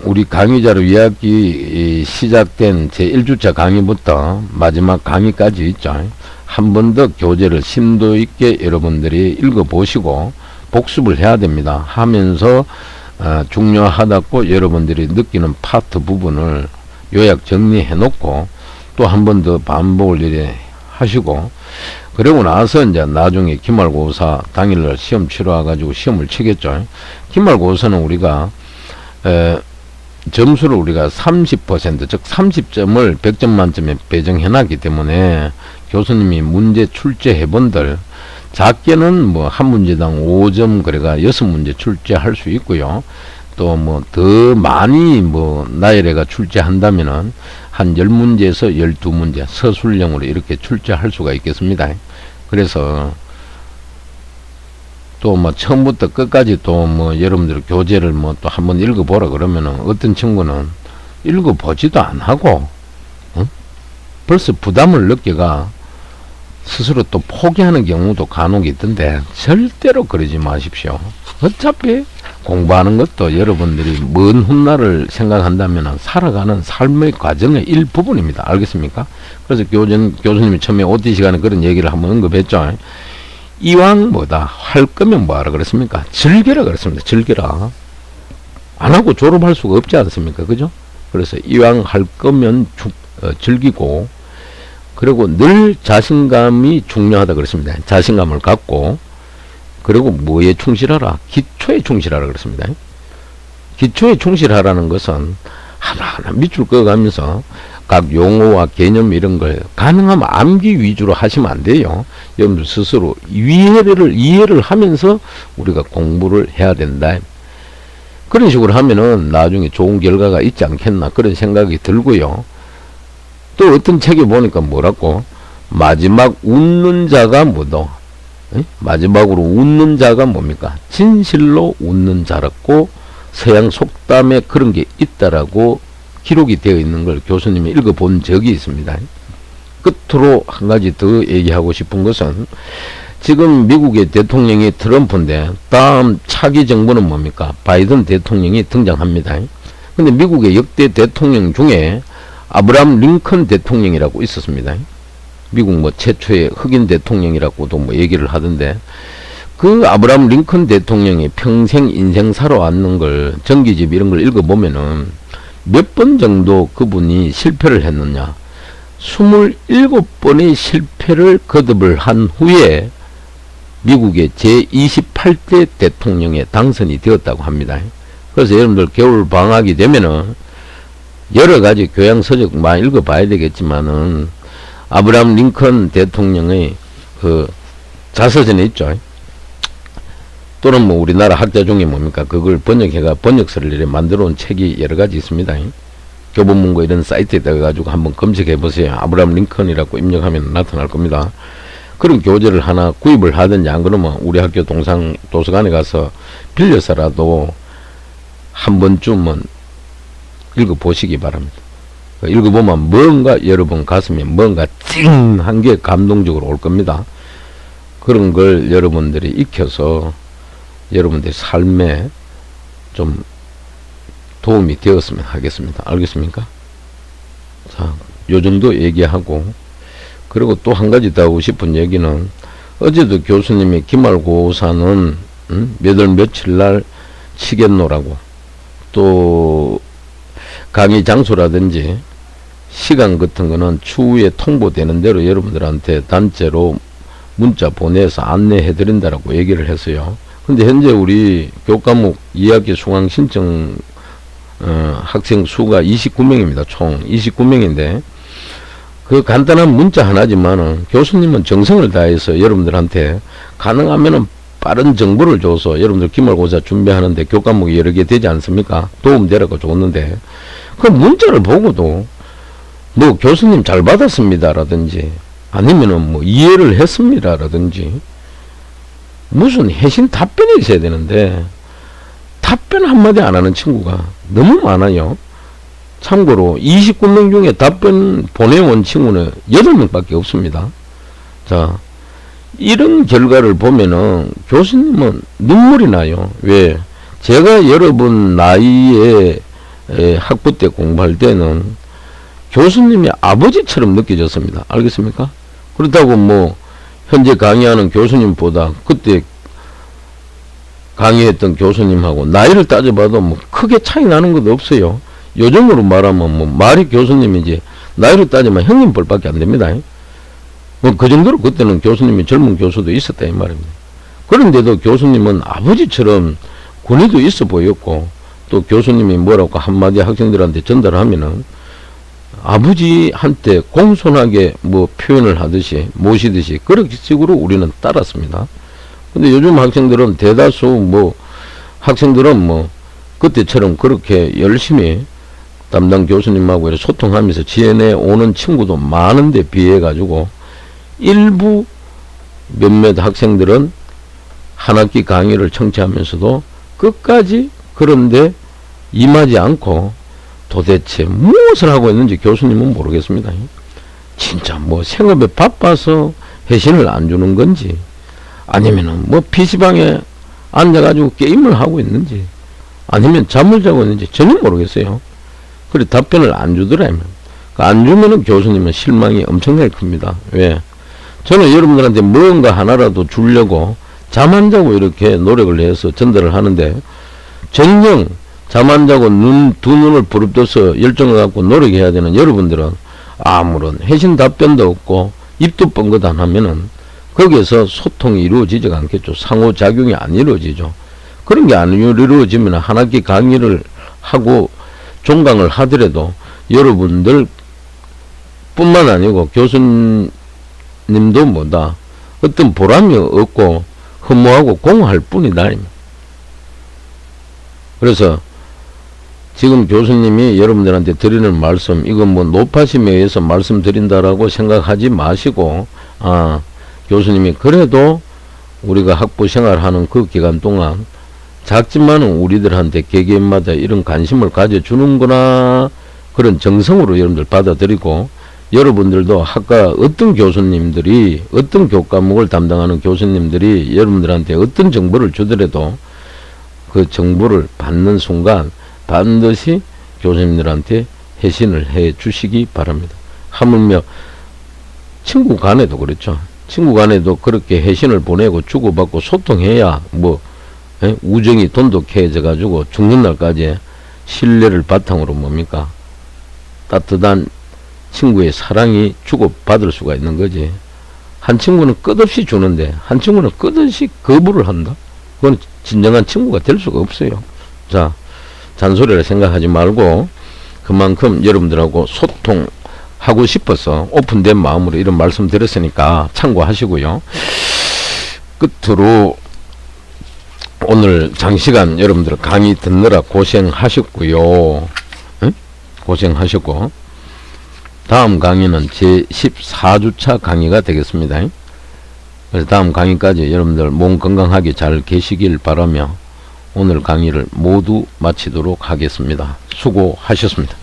우리 강의자로 2학기 시작된 제1주차 강의부터 마지막 강의까지 있죠. 한 번 더 교재를 심도 있게 여러분들이 읽어보시고 복습을 해야 됩니다. 하면서 중요하다고 여러분들이 느끼는 파트 부분을 요약 정리해 놓고 또 한 번 더 반복을 이래 하시고, 그러고 나서 이제 나중에 기말고사 당일날 시험 치러 가지고 시험을 치겠죠. 기말고사는 우리가 점수를 우리가 30% 즉 30점을 100점 만점에 배정해 놨기 때문에 교수님이 문제 출제해 본들 작게는 뭐 한 문제당 5점 그래가 6문제 출제할 수 있고요. 또 뭐 더 많이 뭐 나열해가 출제한다면은 한 10문제에서 12문제 서술형으로 이렇게 출제할 수가 있겠습니다. 그래서 또 뭐 처음부터 끝까지 또 뭐 여러분들 교재를 뭐 또 한번 읽어보라 그러면은 어떤 친구는 읽어보지도 안 하고 벌써 부담을 느껴가 스스로 또 포기하는 경우도 간혹 있던데 절대로 그러지 마십시오. 어차피 공부하는 것도 여러분들이 먼 훗날을 생각한다면 살아가는 삶의 과정의 일부분입니다. 알겠습니까? 그래서 교수님이 처음에 OT 시간에 그런 얘기를 한번 언급했죠. 이왕 뭐다 할 거면 뭐하라 그랬습니까? 즐겨라 그랬습니다. 즐겨라. 안 하고 졸업할 수가 없지 않습니까? 그죠? 그래서 이왕 할 거면 즐기고, 그리고 늘 자신감이 중요하다 그랬습니다. 자신감을 갖고, 그리고 뭐에 충실하라? 기초에 충실하라 그랬습니다. 기초에 충실하라는 것은 하나하나 밑줄 그어가면서 각 용어와 개념 이런 걸 가능하면 암기 위주로 하시면 안 돼요. 여러분들 스스로 이해를 하면서 우리가 공부를 해야 된다. 그런 식으로 하면은 나중에 좋은 결과가 있지 않겠나 그런 생각이 들고요. 또 어떤 책에 보니까 뭐라고? 마지막 웃는 자가 뭐다? 마지막으로 웃는 자가 뭡니까? 진실로 웃는 자라고 서양 속담에 그런 게 있다라고 기록이 되어 있는 걸 교수님이 읽어본 적이 있습니다. 끝으로 한 가지 더 얘기하고 싶은 것은 지금 미국의 대통령이 트럼프인데 다음 차기 정부는 뭡니까? 바이든 대통령이 등장합니다. 근데 미국의 역대 대통령 중에 아브라함 링컨 대통령이라고 있었습니다. 미국 뭐 최초의 흑인 대통령이라고도 뭐 얘기를 하던데, 그 아브라함 링컨 대통령이 평생 인생사로 왔는 걸 전기집 이런 걸 읽어보면은 몇 번 정도 그분이 실패를 했느냐? 27번의 실패를 거듭을 한 후에 미국의 제28대 대통령에 당선이 되었다고 합니다. 그래서 여러분들 겨울 방학이 되면은 여러 가지 교양 서적 많이 읽어봐야 되겠지만은 아브라함 링컨 대통령의 그 자서전에 있죠. 또는 뭐 우리나라 학자 중에 뭡니까? 그걸 번역해가 번역서를 이렇게 만들어 온 책이 여러 가지 있습니다. 교보문고 이런 사이트에다가 가지고 한번 검색해 보세요. 아브라함 링컨이라고 입력하면 나타날 겁니다. 그런 교재를 하나 구입을 하든지 안 그러면 우리 학교 동상 도서관에 가서 빌려서라도 한 번쯤은 읽어보시기 바랍니다. 읽어보면 뭔가 여러분 가슴에 뭔가 찡한 게 감동적으로 올 겁니다. 그런 걸 여러분들이 익혀서 여러분들의 삶에 좀 도움이 되었으면 하겠습니다. 알겠습니까? 자, 요 정도 얘기하고, 그리고 또 한 가지 더 하고 싶은 얘기는 어제도 교수님이 기말고사는 몇 월 며칠 날 치겠노라고, 또 강의 장소라든지 시간 같은 거는 추후에 통보되는 대로 여러분들한테 단체로 문자 보내서 안내해 드린다라고 얘기를 했어요. 근데 현재 우리 교과목 2학기 수강 신청 학생 수가 29명입니다. 총 29명인데 그 간단한 문자 하나지만은 교수님은 정성을 다해서 여러분들한테 가능하면은 빠른 정보를 줘서 여러분들 기말고사 준비하는데 교과목이 여러 개 되지 않습니까? 도움되라고 줬는데 그 문자를 보고도 뭐 교수님 잘 받았습니다 라든지 아니면은 뭐 이해를 했습니다 라든지 무슨 해신 답변이 있어야 되는데 답변 한마디 안 하는 친구가 너무 많아요. 참고로 29명 중에 답변 보내온 친구는 8명밖에 없습니다. 자, 이런 결과를 보면은 교수님은 눈물이 나요. 왜? 제가 여러분 나이에 학부 때 공부할 때는 교수님이 아버지처럼 느껴졌습니다. 알겠습니까? 그렇다고 뭐 현재 강의하는 교수님보다 그때 강의했던 교수님하고 나이를 따져봐도 뭐 크게 차이 나는 것도 없어요. 요즘으로 말하면 뭐 말이 교수님이지 나이로 따지면 형님 뻘밖에 안 됩니다. 뭐 그 정도로 그때는 교수님이 젊은 교수도 있었다 이 말입니다. 그런데도 교수님은 아버지처럼 권위도 있어 보였고 또 교수님이 뭐라고 한마디 학생들한테 전달하면은 아버지한테 공손하게 뭐 표현을 하듯이 모시듯이 그런 식으로 우리는 따랐습니다. 근데 요즘 학생들은 대다수 뭐 학생들은 뭐 그때처럼 그렇게 열심히 담당 교수님하고 이렇게 소통하면서 지내내 오는 친구도 많은데 비해 가지고 일부 몇몇 학생들은 한 학기 강의를 청취하면서도 끝까지 그런데 임하지 않고 도대체 무엇을 하고 있는지 교수님은 모르겠습니다. 진짜 뭐 생업에 바빠서 회신을 안 주는 건지 아니면은 뭐 PC방에 앉아가지고 게임을 하고 있는지 아니면 잠을 자고 있는지 전혀 모르겠어요. 그래 답변을 안 주더라면 안 주면은 교수님은 실망이 엄청나게 큽니다. 왜? 저는 여러분들한테 뭔가 하나라도 주려고 잠 안 자고 이렇게 노력을 해서 전달을 하는데 정녕 잠 안 자고 두 눈을 부릅떠서 열정을 갖고 노력해야 되는 여러분들은 아무런 회신 답변도 없고 입도 뻥긋 안 하면은 거기에서 소통이 이루어지지가 않겠죠. 상호작용이 안 이루어지죠. 그런 게 안 이루어지면 한 학기 강의를 하고 종강을 하더라도 여러분들 뿐만 아니고 교수님도 뭐다 어떤 보람이 없고 허무하고 공허할 뿐이다. 그래서 지금 교수님이 여러분들한테 드리는 말씀 이건 뭐 노파심에 의해서 말씀드린다라고 생각하지 마시고 교수님이 그래도 우리가 학부 생활하는 그 기간 동안 작지만은 우리들한테 개개인마다 이런 관심을 가져주는구나 그런 정성으로 여러분들 받아들이고 여러분들도 학과 어떤 교수님들이 어떤 교과목을 담당하는 교수님들이 여러분들한테 어떤 정보를 주더라도 그 정보를 받는 순간 반드시 교수님들한테 회신을 해 주시기 바랍니다. 하물며 친구 간에도 그렇죠. 친구 간에도 그렇게 회신을 보내고 주고받고 소통해야 뭐 우정이 돈독해져 가지고 죽는 날까지 신뢰를 바탕으로 뭡니까 따뜻한 친구의 사랑이 주고받을 수가 있는 거지. 한 친구는 끝없이 주는데 한 친구는 끝없이 거부를 한다. 그건 진정한 친구가 될 수가 없어요. 자, 잔소리를 생각하지 말고 그만큼 여러분들하고 소통하고 싶어서 오픈된 마음으로 이런 말씀 드렸으니까 참고하시고요. 끝으로 오늘 장시간 여러분들 강의 듣느라 고생하셨고요. 응? 고생하셨고 다음 강의는 제14주차 강의가 되겠습니다. 그래서 다음 강의까지 여러분들 몸 건강하게 잘 계시길 바라며 오늘 강의를 모두 마치도록 하겠습니다. 수고하셨습니다.